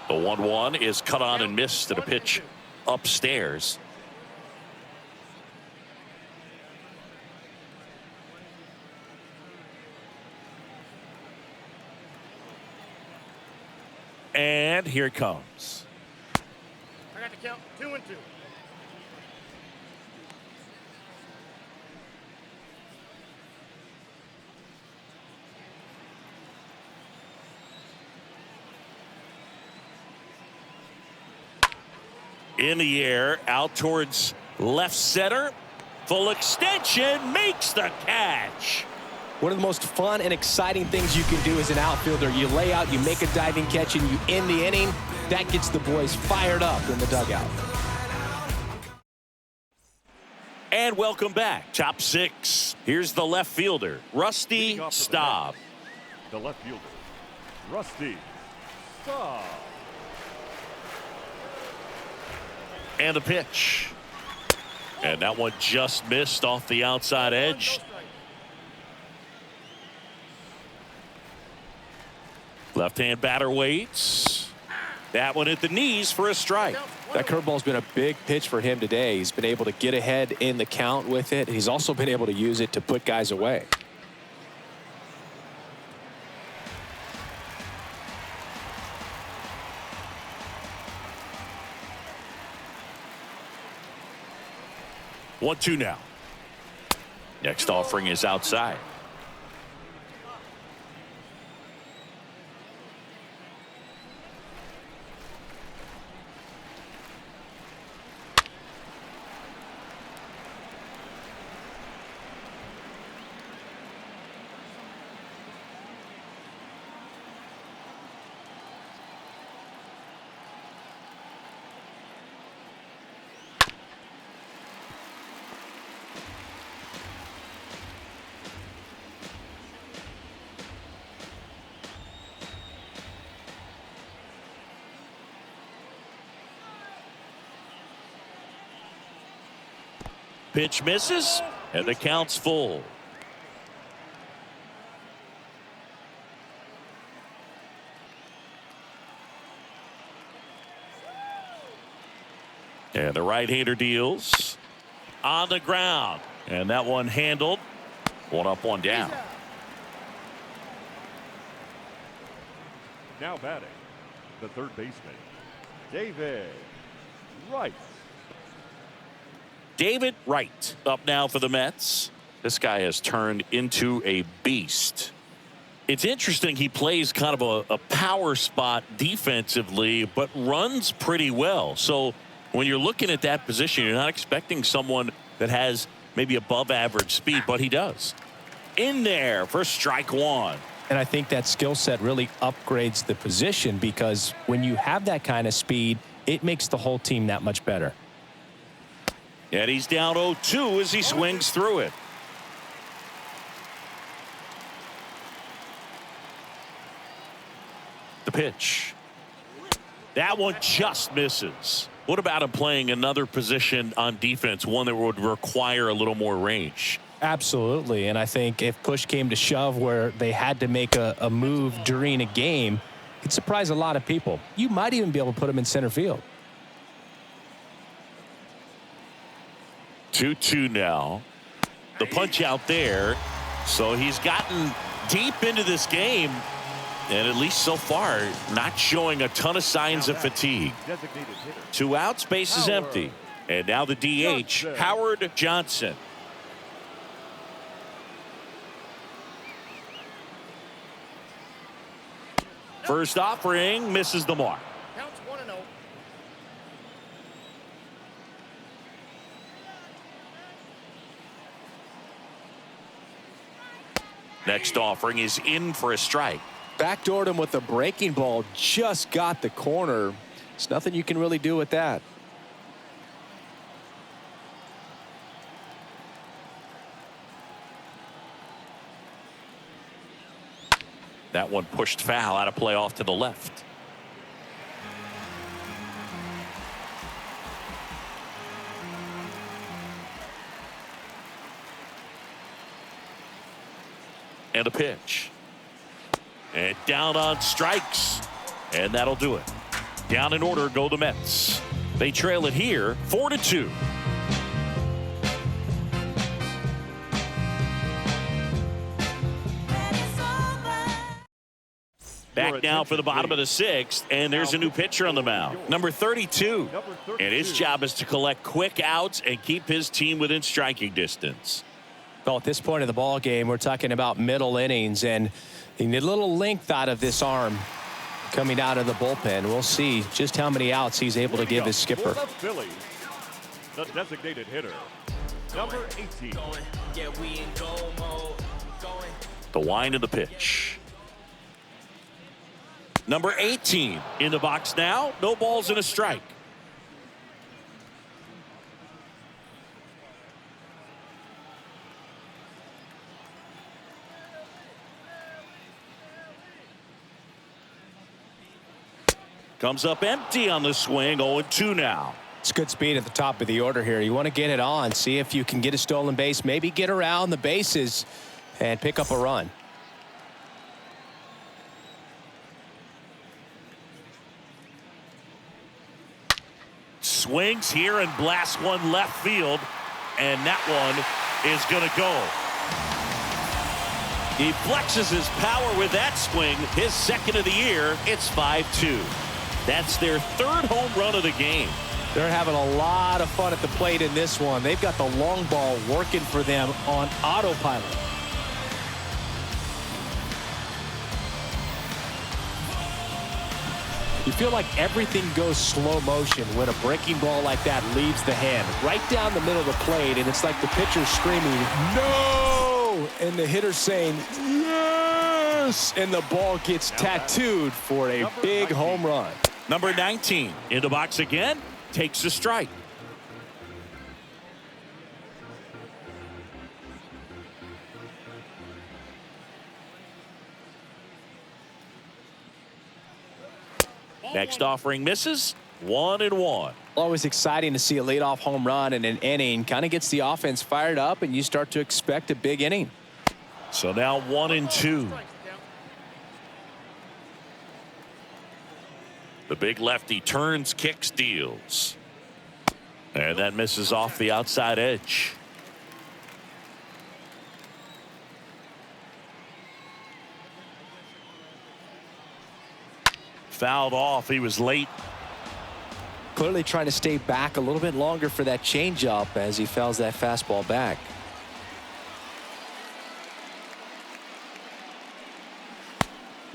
The 1-1 is cut on and missed at a pitch upstairs. And here it comes. I got the count 2-2. In the air, out towards left center. Full extension, makes the catch. One of the most fun and exciting things you can do as an outfielder. You lay out, you make a diving catch, and you end the inning. That gets the boys fired up in the dugout. And welcome back. Top six. Here's the left fielder, Rusty Staub. The left fielder, Rusty Staub. And the pitch. And that one just missed off the outside edge. Left-hand batter waits. That one at the knees for a strike. That curveball's been a big pitch for him today. He's been able to get ahead in the count with it. He's also been able to use it to put guys away. One, two now. Next offering is outside. Pitch misses, and the count's full. And the right-hander deals on the ground. And that one handled. One up, one down. Now batting, the third baseman, David Wright. David Wright up now for the Mets. This guy has turned into a beast. It's interesting, he plays kind of a power spot defensively, but runs pretty well. So when you're looking at that position, you're not expecting someone that has maybe above average speed, but he does. In there for strike one. And I think that skill set really upgrades the position, because when you have that kind of speed, it makes the whole team that much better. And he's down 0-2 as he swings through it. The pitch. That one just misses. What about him playing another position on defense, one that would require a little more range? Absolutely. And I think if push came to shove where they had to make a move during a game, it could surprise a lot of people. You might even be able to put him in center field. 2-2 now. The punch out there. So he's gotten deep into this game, and at least so far, not showing a ton of signs of fatigue. 2 outs, base is empty. And now the DH, Howard Johnson. First offering misses the mark. Counts 1-0. Next offering is in for a strike. Backdoored him with a breaking ball, just got the corner. There's nothing you can really do with that. That one pushed foul, out of play off to the left. And a pitch. And down on strikes. And that'll do it. Down in order go the Mets. They trail it here 4-2. Back now for the bottom of the sixth, and there's a new pitcher on the mound. Number 32. And his job is to collect quick outs and keep his team within striking distance. Well, at this point of the ball game, we're talking about middle innings, and you need a little length out of this arm coming out of the bullpen. We'll see just how many outs he's able to give his skipper. For the Phillies, the designated hitter, number 18. The wind of the pitch. Number 18 in the box now. No balls and a strike. Comes up empty on the swing. 0-2 now. It's good speed at the top of the order here. You want to get it on, see if you can get a stolen base, maybe get around the bases and pick up a run. Swings here and blasts one left field, and that one is going to go. He flexes his power with that swing, his second of the year. It's 5-2. That's their third home run of the game. They're having a lot of fun at the plate in this one. They've got the long ball working for them on autopilot. You feel like everything goes slow motion when a breaking ball like that leaves the hand right down the middle of the plate, and it's like the pitcher screaming, "No!" and the hitter saying, "Yes!" and the ball gets tattooed for a big home run. Number 19 in the box again, takes a strike. Next offering misses. 1-1. Always exciting to see a leadoff home run in an inning. Kind of gets the offense fired up, and you start to expect a big inning. So now 1-2. The big lefty turns, kicks, deals. And that misses off the outside edge. Fouled off. He was late. Clearly trying to stay back a little bit longer for that changeup as he fouls that fastball back.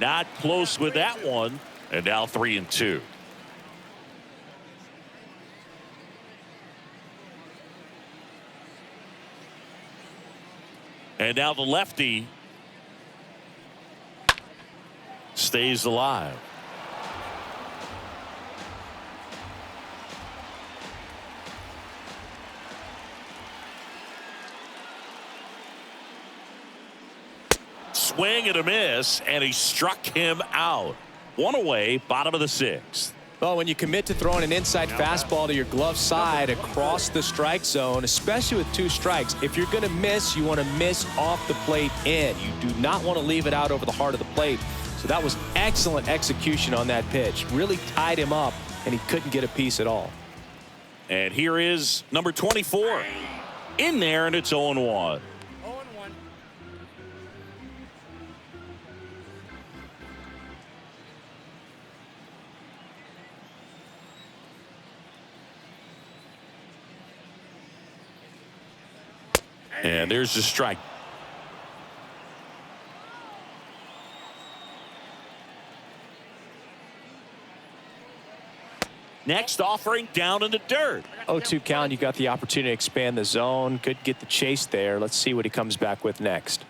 Not close with that one. And now 3-2. And now the lefty stays alive. Swing and a miss, and he struck him out. One away, bottom of the sixth. Well, when you commit to throwing an inside fastball to your glove side across the strike zone, especially with 2 strikes, if you're going to miss, you want to miss off the plate in. You do not want to leave it out over the heart of the plate. So that was excellent execution on that pitch. Really tied him up, and he couldn't get a piece at all. And here is number 24 in there, and it's 0-1. And there's the strike. Next offering down in the dirt. 0-2 count. You got the opportunity to expand the zone. Could get the chase there. Let's see what he comes back with next.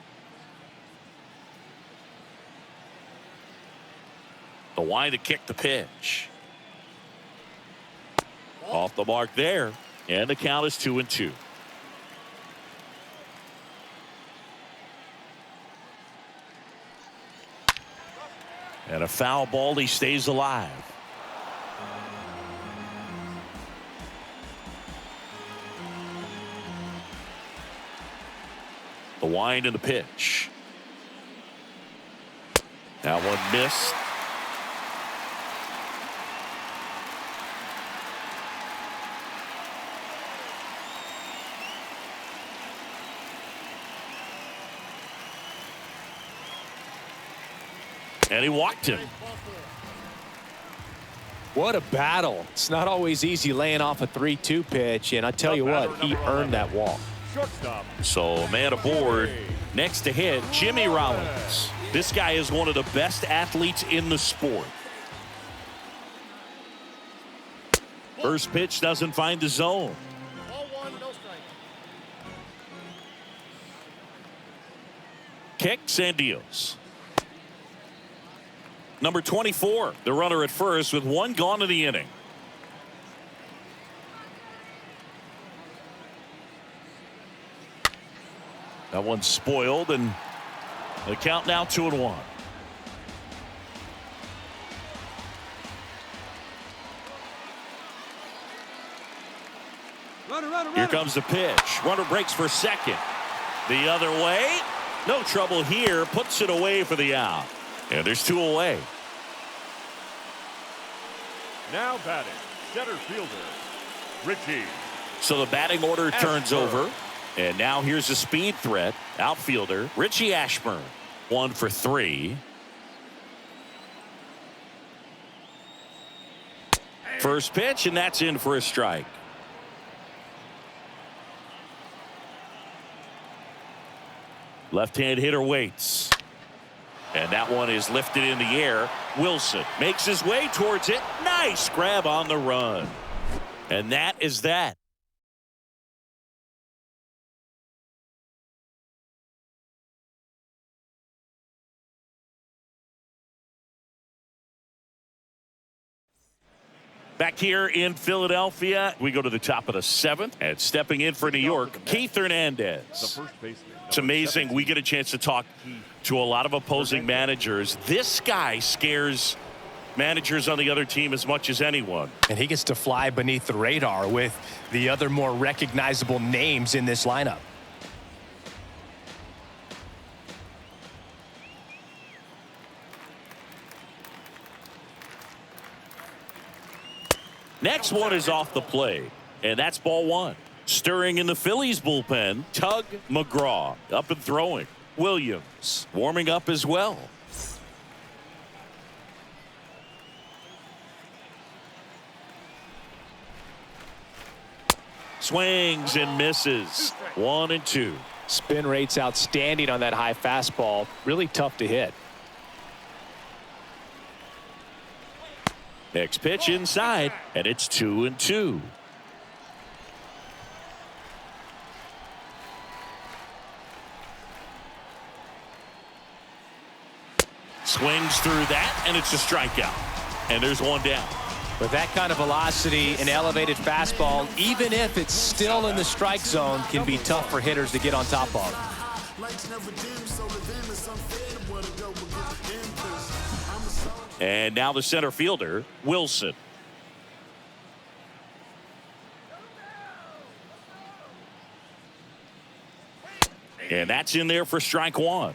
The wind to kick the pitch. Off the mark there. And the count is 2-2. And a foul ball, he stays alive. The wind and the pitch. That one missed. And he walked him. What a battle. It's not always easy laying off a 3-2 pitch, and I tell you what, he earned that walk. Shortstop. So man aboard. Next to hit, Jimmy Rollins. This guy is one of the best athletes in the sport. First pitch doesn't find the zone. Ball one, no strike. Kicks and deals. Number 24, the runner at first with one gone in the inning. That one's spoiled, and the count now 2-1. Here comes the pitch. Runner breaks for second. The other way. No trouble here. Puts it away for the out. And there's 2 away. Now batting, center fielder, Richie. So the batting order turns over. And now here's a speed threat. Outfielder, Richie Ashburn. 1 for 3. First pitch, and that's in for a strike. Left-hand hitter waits. And that one is lifted in the air. Wilson makes his way towards it. Nice grab on the run. And that is that. Back here in Philadelphia, we go to the top of the 7th. And stepping in for New York, Keith Hernandez. It's amazing. We get a chance to talk to a lot of opposing managers. This guy scares managers on the other team as much as anyone. And he gets to fly beneath the radar with the other more recognizable names in this lineup. Next one is off the plate, and that's ball 1. Stirring in the Phillies bullpen, Tug McGraw up and throwing. Williams warming up as well. Swings and misses. 1-2. Spin rate's outstanding on that high fastball. Really tough to hit. Next pitch inside, and it's 2-2. Swings through that, and it's a strikeout. And there's one down. With that kind of velocity, an elevated fastball, even if it's still in the strike zone, can be tough for hitters to get on top of. And now the center fielder, Wilson. And that's in there for strike 1.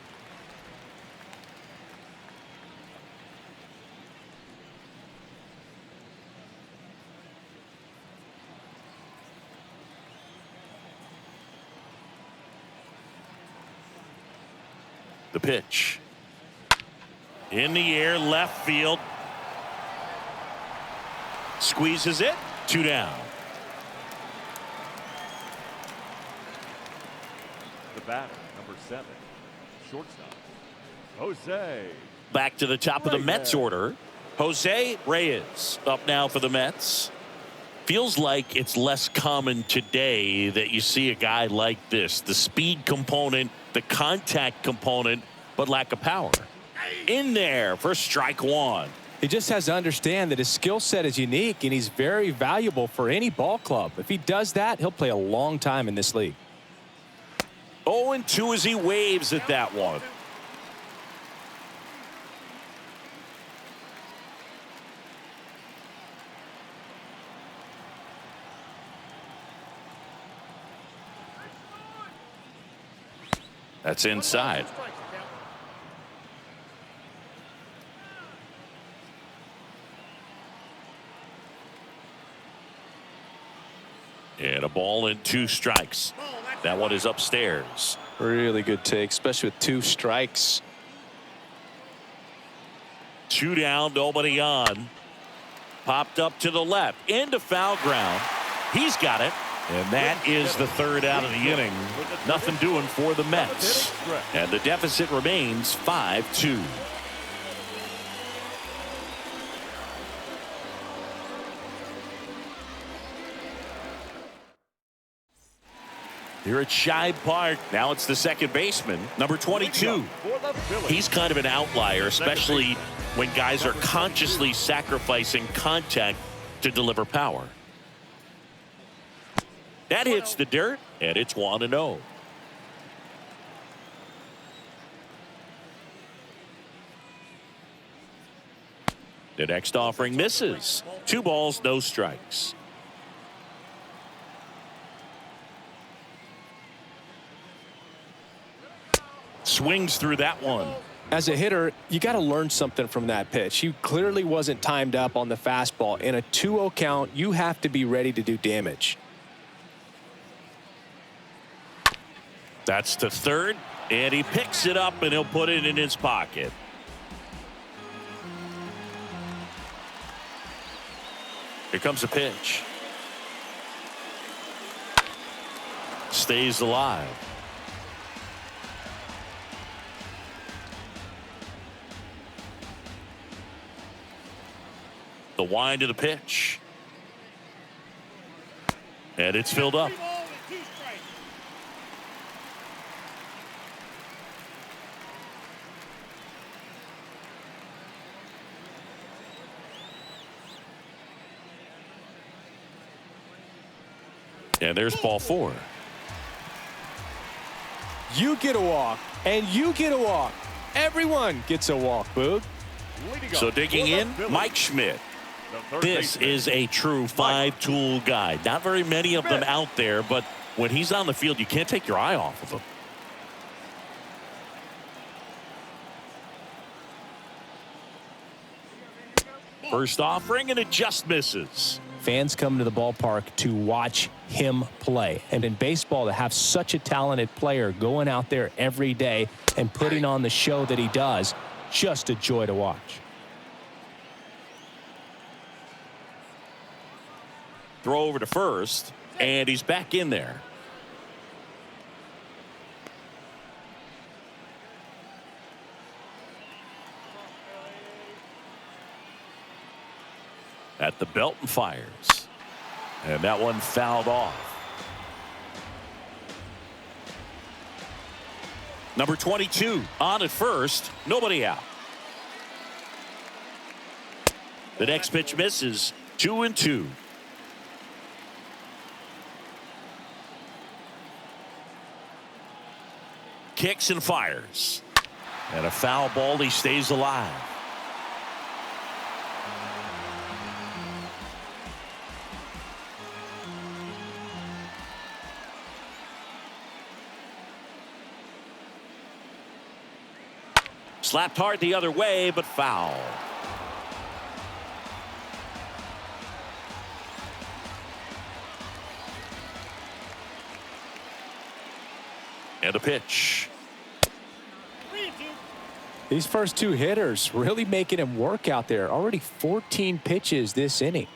The pitch. In the air, left field. Squeezes it. 2 down. The batter, number 7, shortstop, Jose. Back to the top of the Mets order. Jose Reyes up now for the Mets. Feels like it's less common today that you see a guy like this. The speed component, the contact component, but lack of power. In there for strike 1. He just has to understand that his skill set is unique and he's very valuable for any ball club. If he does that, he'll play a long time in this league. 0-2 as he waves at that one. That's inside. And a ball and 2 strikes. That one is upstairs. Really good take, especially with 2 strikes. 2 down, nobody on. Popped up to the left, into foul ground. He's got it. And that is the 3rd out of the inning. Nothing doing for the Mets. And the deficit remains 5-2. Here at Shibe Park, now it's the second baseman, number 22. He's kind of an outlier, especially when guys are consciously sacrificing contact to deliver power. That hits the dirt, and it's 1-0. The next offering misses. 2 balls, no strikes. Swings through that one. As a hitter, you got to learn something from that pitch. He clearly wasn't timed up on the fastball. In a 2-0 count, you have to be ready to do damage. That's to third, and he picks it up, and he'll put it in his pocket. Here comes a pitch. Stays alive. The wind of the pitch. And it's filled up. And there's ball 4. You get a walk, and you get a walk. Everyone gets a walk, Boog. So digging in, Mike Schmidt. This is a true 5-tool guy. Not very many of them out there, but when he's on the field, you can't take your eye off of him. First offering, and it just misses. Fans come to the ballpark to watch him play. And in baseball, to have such a talented player going out there every day and putting on the show that he does, just a joy to watch. Throw over to first, and he's back in there. At the belt and fires. And that one fouled off. Number 22 on at first, nobody out. The next pitch misses. 2-2. Kicks and fires. And a foul ball, he stays alive. Slapped hard the other way, but foul. And a pitch. These first 2 hitters really making him work out there. Already 14 pitches this inning.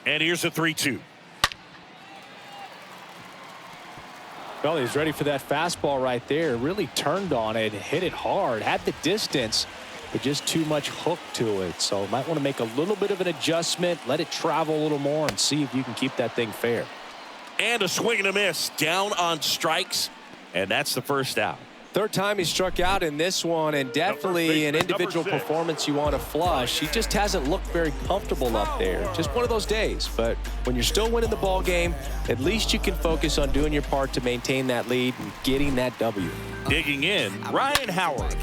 And here's a 3-2. Well, he's ready for that fastball right there. Really turned on it, hit it hard, had the distance, but just too much hook to it. So might want to make a little bit of an adjustment, let it travel a little more, and see if you can keep that thing fair. And a swing and a miss. Down on strikes, and that's the first out. 3rd time he struck out in this one, and definitely an individual performance you want to flush. He just hasn't looked very comfortable up there. Just one of those days. But when you're still winning the ball game, at least you can focus on doing your part to maintain that lead and getting that W. Digging in, Ryan Howard.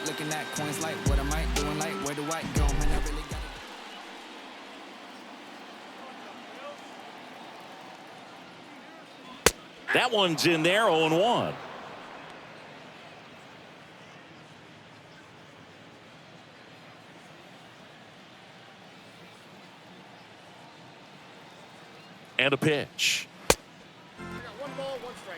Looking at coins like, what am I doing? Like, where do I go? Man, I really got it. That one's in there, 0-1. And a pitch. I got 1 ball, 1 strike.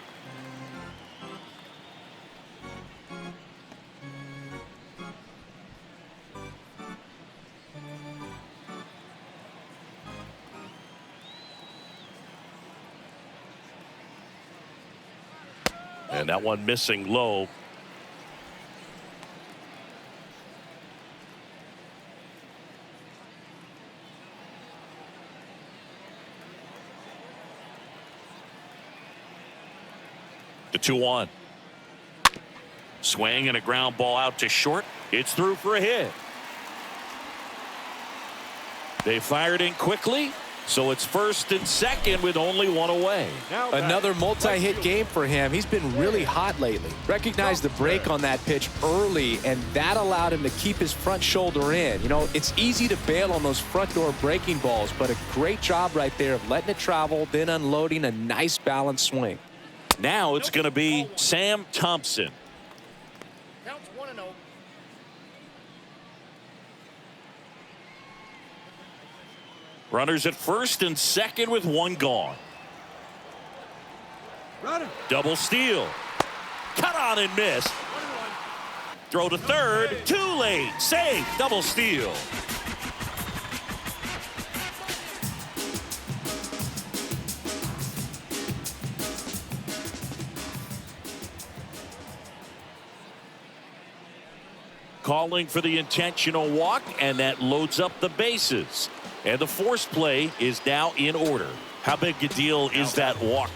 And that one missing low. The 2-1. Swing and a ground ball out to short. It's through for a hit. They fired in quickly, so it's first and second with only 1 away. Another multi-hit game for him. He's been really hot lately. Recognized the break on that pitch early, and that allowed him to keep his front shoulder in. You know, it's easy to bail on those front door breaking balls, but a great job right there of letting it travel, then unloading a nice balanced swing. Now it's going to be Sam Thompson. Counts 1-0. Runners at first and second with 1 gone. Double steal. Cut on and miss. Throw to third. Too late. Safe. Double steal. Calling for the intentional walk, and that loads up the bases. And the force play is now in order. How big a deal is that walk?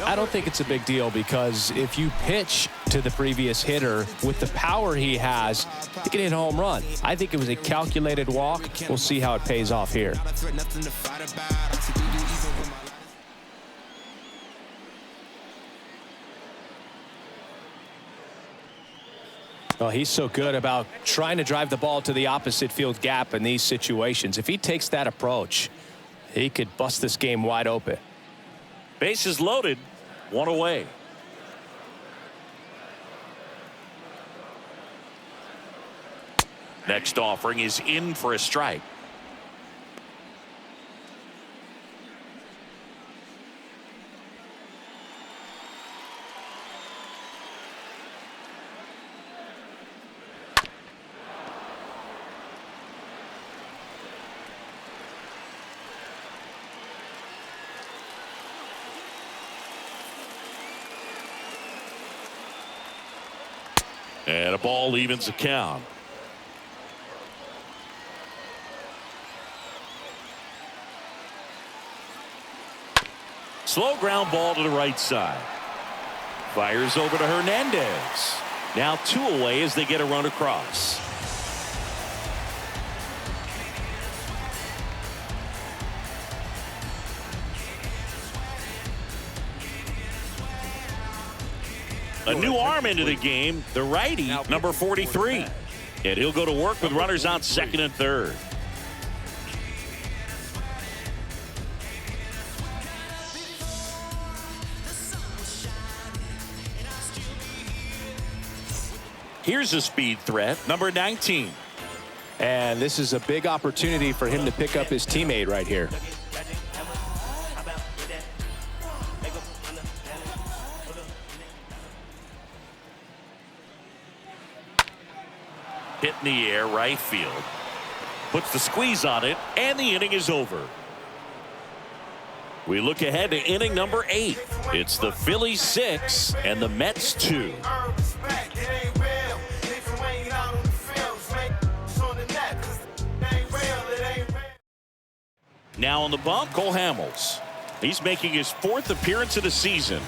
I don't think it's a big deal, because if you pitch to the previous hitter with the power he has, he can hit a home run. I think it was a calculated walk. We'll see how it pays off here. Well, he's so good about trying to drive the ball to the opposite field gap in these situations. If he takes that approach, he could bust this game wide open. Bases loaded, 1 away. Next offering is in for a strike. And a ball evens the count. Slow ground ball to the right side. Fires over to Hernandez. Now 2 away as they get a run across. A new arm into the game, the righty, number 43. And he'll go to work with runners on second and third. Here's a speed threat, number 19. And this is a big opportunity for him to pick up his teammate right here. Hit in the air, right field. Puts the squeeze on it, and the inning is over. We look ahead to inning number 8. It's the Phillies 6 and the Mets 2. Now on the bump, Cole Hamels. He's making his 4th appearance of the season.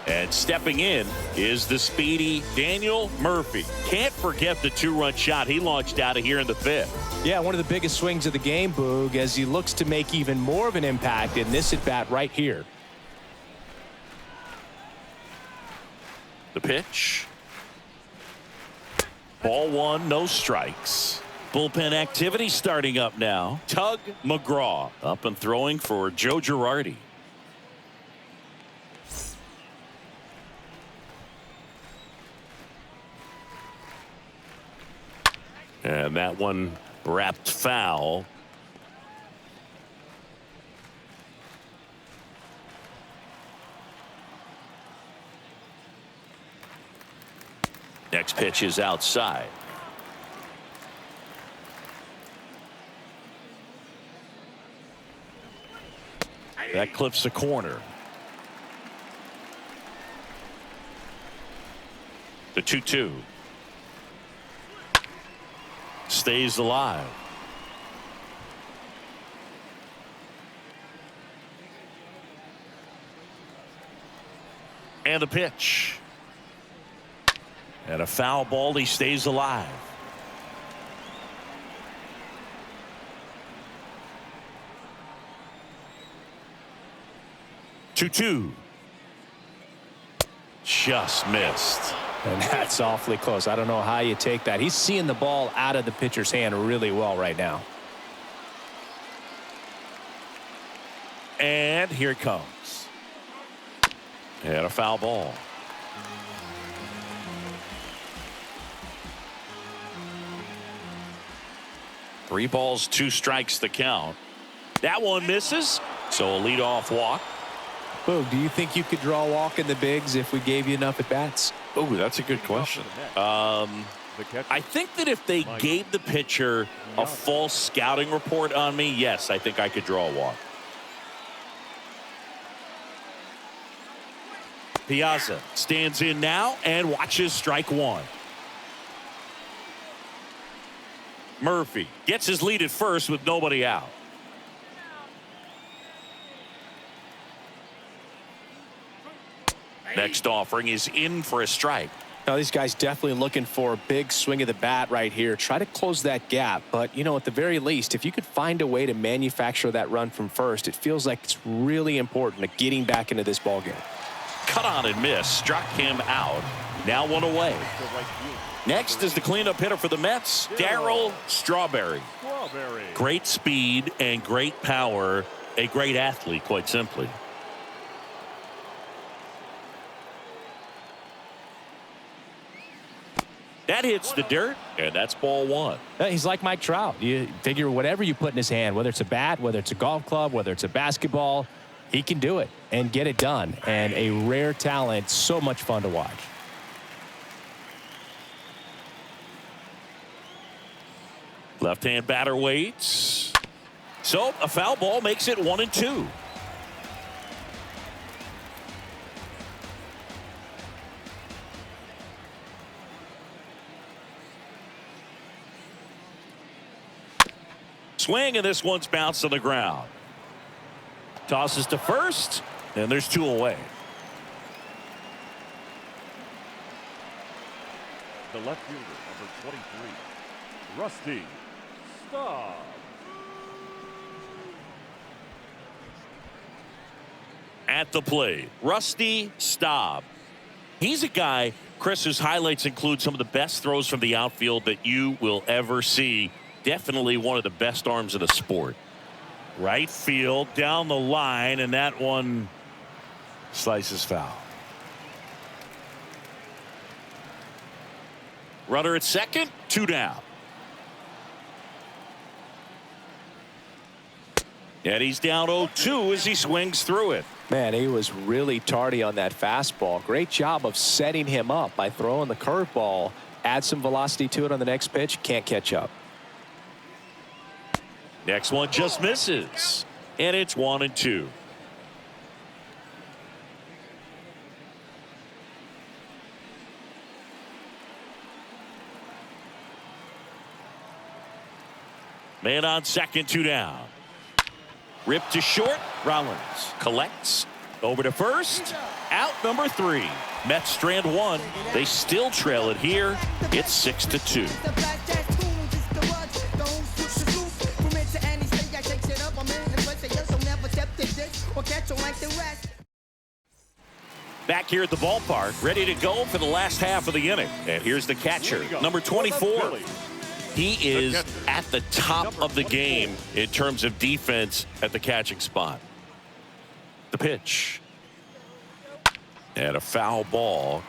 And stepping in is the speedy Daniel Murphy. Can't forget the 2-run shot he launched out of here in the 5th. Yeah, one of the biggest swings of the game, Boog, as he looks to make even more of an impact in this at-bat right here. The pitch. Ball one, no strikes. Bullpen activity starting up now. Tug McGraw up and throwing for Joe Girardi. And that one wrapped foul. Next pitch is outside. That clips the corner. The 2-2. Stays alive. And a pitch. And a foul ball. He stays alive. Two. Just missed. And that's awfully close. I don't know how you take that. He's seeing the ball out of the pitcher's hand really well right now. And here it comes. And a foul ball. Three balls, two strikes the count. That one misses. So a leadoff walk. Boog, do you think you could draw a walk in the bigs if we gave you enough at bats? Oh, that's a good question. I think that if they gave the pitcher a false scouting report on me, yes, I think I could draw a walk. Piazza stands in now and watches strike one. Murphy gets his lead at first with nobody out. Next offering is in for a strike. Now these guys definitely looking for a big swing of the bat right here. Try to close that gap. But, you know, at the very least, if you could find a way to manufacture that run from first, it feels like it's really important to getting back into this ball game. Cut on and miss. Struck him out. Now one away. Next is the cleanup hitter for the Mets, Darryl Strawberry. Great speed and great power. A great athlete, quite simply. That hits the dirt, and that's ball one. He's like Mike Trout. You figure whatever you put in his hand, whether it's a bat, whether it's a golf club, whether it's a basketball, he can do it and get it done. And a rare talent, so much fun to watch. Left-hand batter waits. So a foul ball makes it 1-2. Swing, and this one's bounced on the ground. Tosses to first, and there's two away. The left fielder, number 23, Rusty Staub. At the plate, Rusty Staub. He's a guy, Chris, whose highlights include some of the best throws from the outfield that you will ever see. Definitely one of the best arms in the sport. Right field, down the line, and that one slices foul. Runner at second, two down. And he's down 0-2 as he swings through it. Man, he was really tardy on that fastball. Great job of setting him up by throwing the curveball. Add some velocity to it on the next pitch. Can't catch up. Next one just misses. And it's 1-2. Man on second, two down. Ripped to short. Rollins collects. Over to first. Out number 3. Mets strand one. They still trail it here. It's 6-2. Back here at the ballpark, ready to go for the last half of the inning. And here's the catcher, number 24. He is at the top of the game in terms of defense at the catching spot. The pitch. And a foul ball.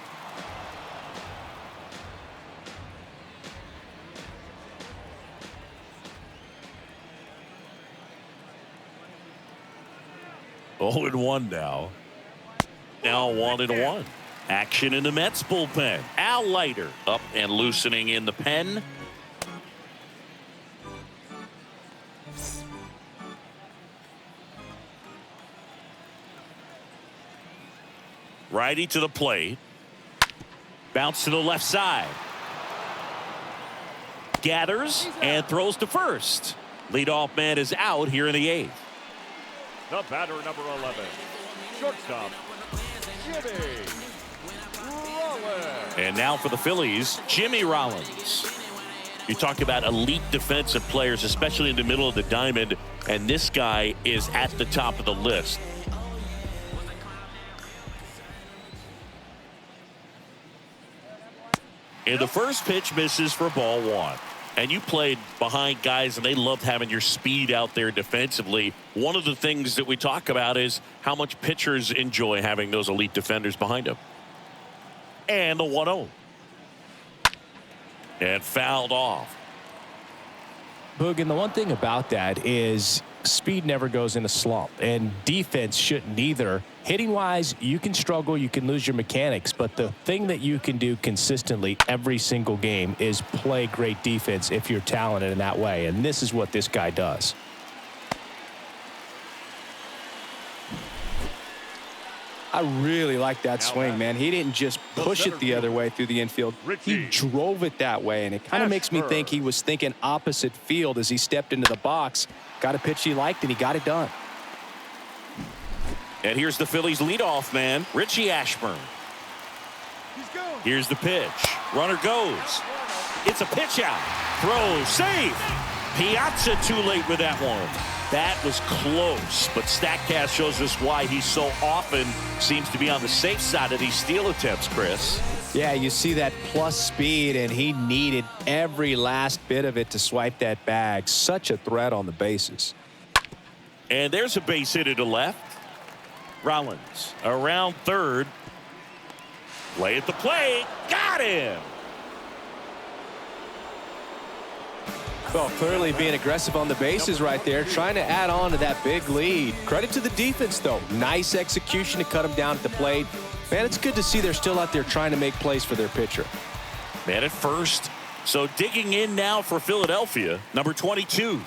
Oh, and 1 now. Now 1-1. Action in the Mets bullpen. Al Leiter up and loosening in the pen. Righty to the plate. Bounce to the left side. Gathers and throws to first. Leadoff man is out here in the 8th. The batter, number 11, shortstop, Jimmy Rollins. And now for the Phillies, Jimmy Rollins. You talk about elite defensive players, especially in the middle of the diamond, and this guy is at the top of the list. And the first pitch misses for ball 1. And you played behind guys, and they loved having your speed out there defensively. One of the things that we talk about is how much pitchers enjoy having those elite defenders behind them. And the 1-0. And fouled off. Boog, and the one thing about that is speed never goes in a slump, and defense shouldn't either. Hitting wise, you can struggle, you can lose your mechanics, but the thing that you can do consistently every single game is play great defense if you're talented in that way, and this is what this guy does. I really like that swing, man. He didn't just push it the other way through the infield. He drove it that way, and it kind of makes me think he was thinking opposite field as he stepped into the box. Got a pitch he liked, and he got it done. And here's the Phillies leadoff man, Richie Ashburn. Here's the pitch. Runner goes. It's a pitch out. Throw, safe. Piazza too late with that one. That was close, but StatCast shows us why he so often seems to be on the safe side of these steal attempts, Chris. Yeah, you see that plus speed, and he needed every last bit of it to swipe that bag. Such a threat on the bases. And there's a base hit to left. Rollins around third. Play at the plate. Got him. Well, clearly being aggressive on the bases right there, trying to add on to that big lead. Credit to the defense, though. Nice execution to cut him down at the plate. Man, it's good to see they're still out there trying to make plays for their pitcher. Man at first. So digging in now for Philadelphia, number 22.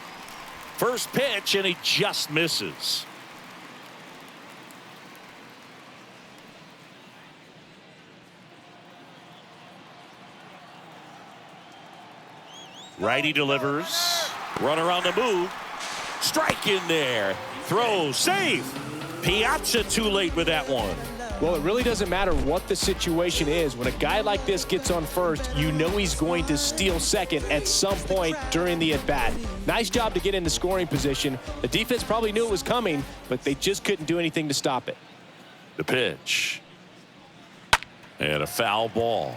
First pitch, and he just misses. Righty delivers. Runner on the move. Strike in there. Throw, safe. Piazza too late with that one. Well, it really doesn't matter what the situation is. When a guy like this gets on first, you know he's going to steal second at some point during the at-bat. Nice job to get into scoring position. The defense probably knew it was coming, but they just couldn't do anything to stop it. The pitch. And a foul ball.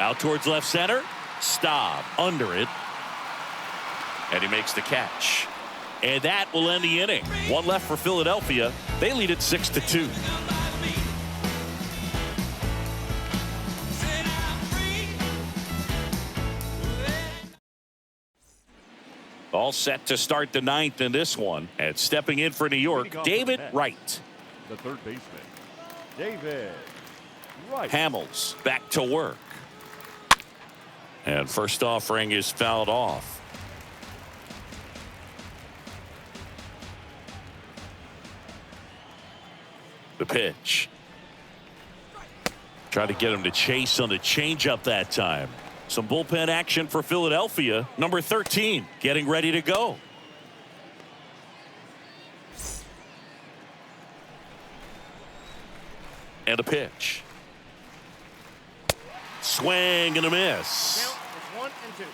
Out towards left center. Staub under it. And he makes the catch. And that will end the inning. One left for Philadelphia. They lead it 6-2. All set to start the 9th in this one. And stepping in for New York, David Wright. The third baseman, David Wright. Hamels back to work. And first offering is fouled off. The pitch. Try to get him to chase on the changeup that time. Some bullpen action for Philadelphia. Number 13 getting ready to go. And a pitch. Swing and a miss. Count is 1 and 2.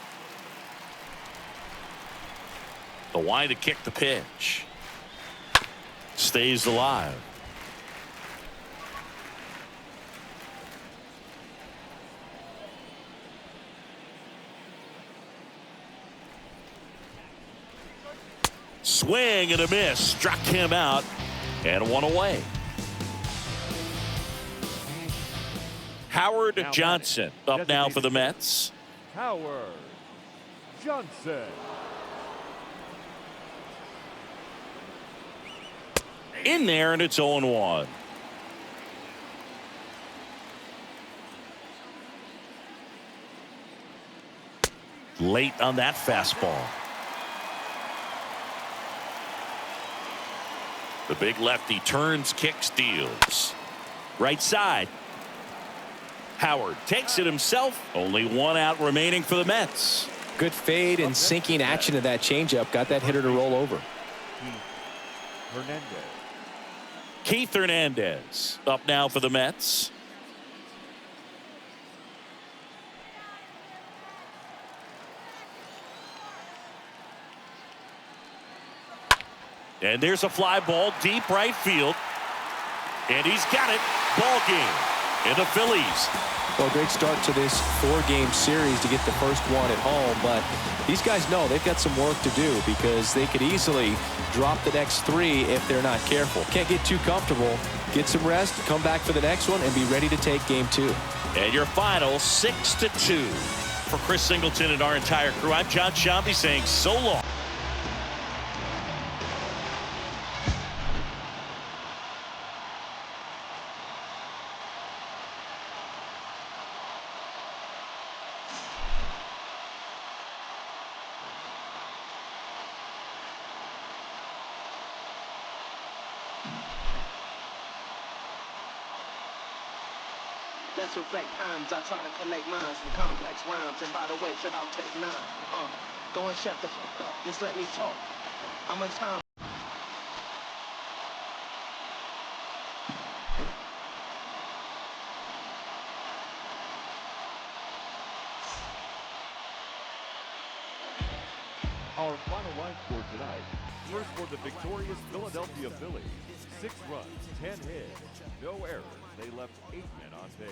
The wide to kick the pitch. Stays alive. Swing and a miss. Struck him out and one away. Howard Johnson up now for the Mets. Howard Johnson. In there, and it's 0-1. Late on that fastball. The big lefty turns, kicks, deals. Right side. Howard takes it himself. Only one out remaining for the Mets. Good fade and sinking action of that changeup. Got that hitter to roll over. Hernandez. Keith Hernandez up now for the Mets. And there's a fly ball deep right field. And he's got it. Ball game. And the Phillies. Well, great start to this 4-game series to get the first one at home, but these guys know they've got some work to do because they could easily drop the next 3 if they're not careful. Can't get too comfortable. Get some rest, come back for the next one, and be ready to take game 2. And your final 6-2. For Chris Singleton and our entire crew, I'm John Shambi saying so long. That's reflect times. I try to collect lines from complex rhymes. And by the way, should I take 9? Go and shut the fuck up. Just let me talk. How much time? Our final line score tonight. First for the victorious Philadelphia Phillies. 6 runs, 10 hits, no errors. They left 8 men on base.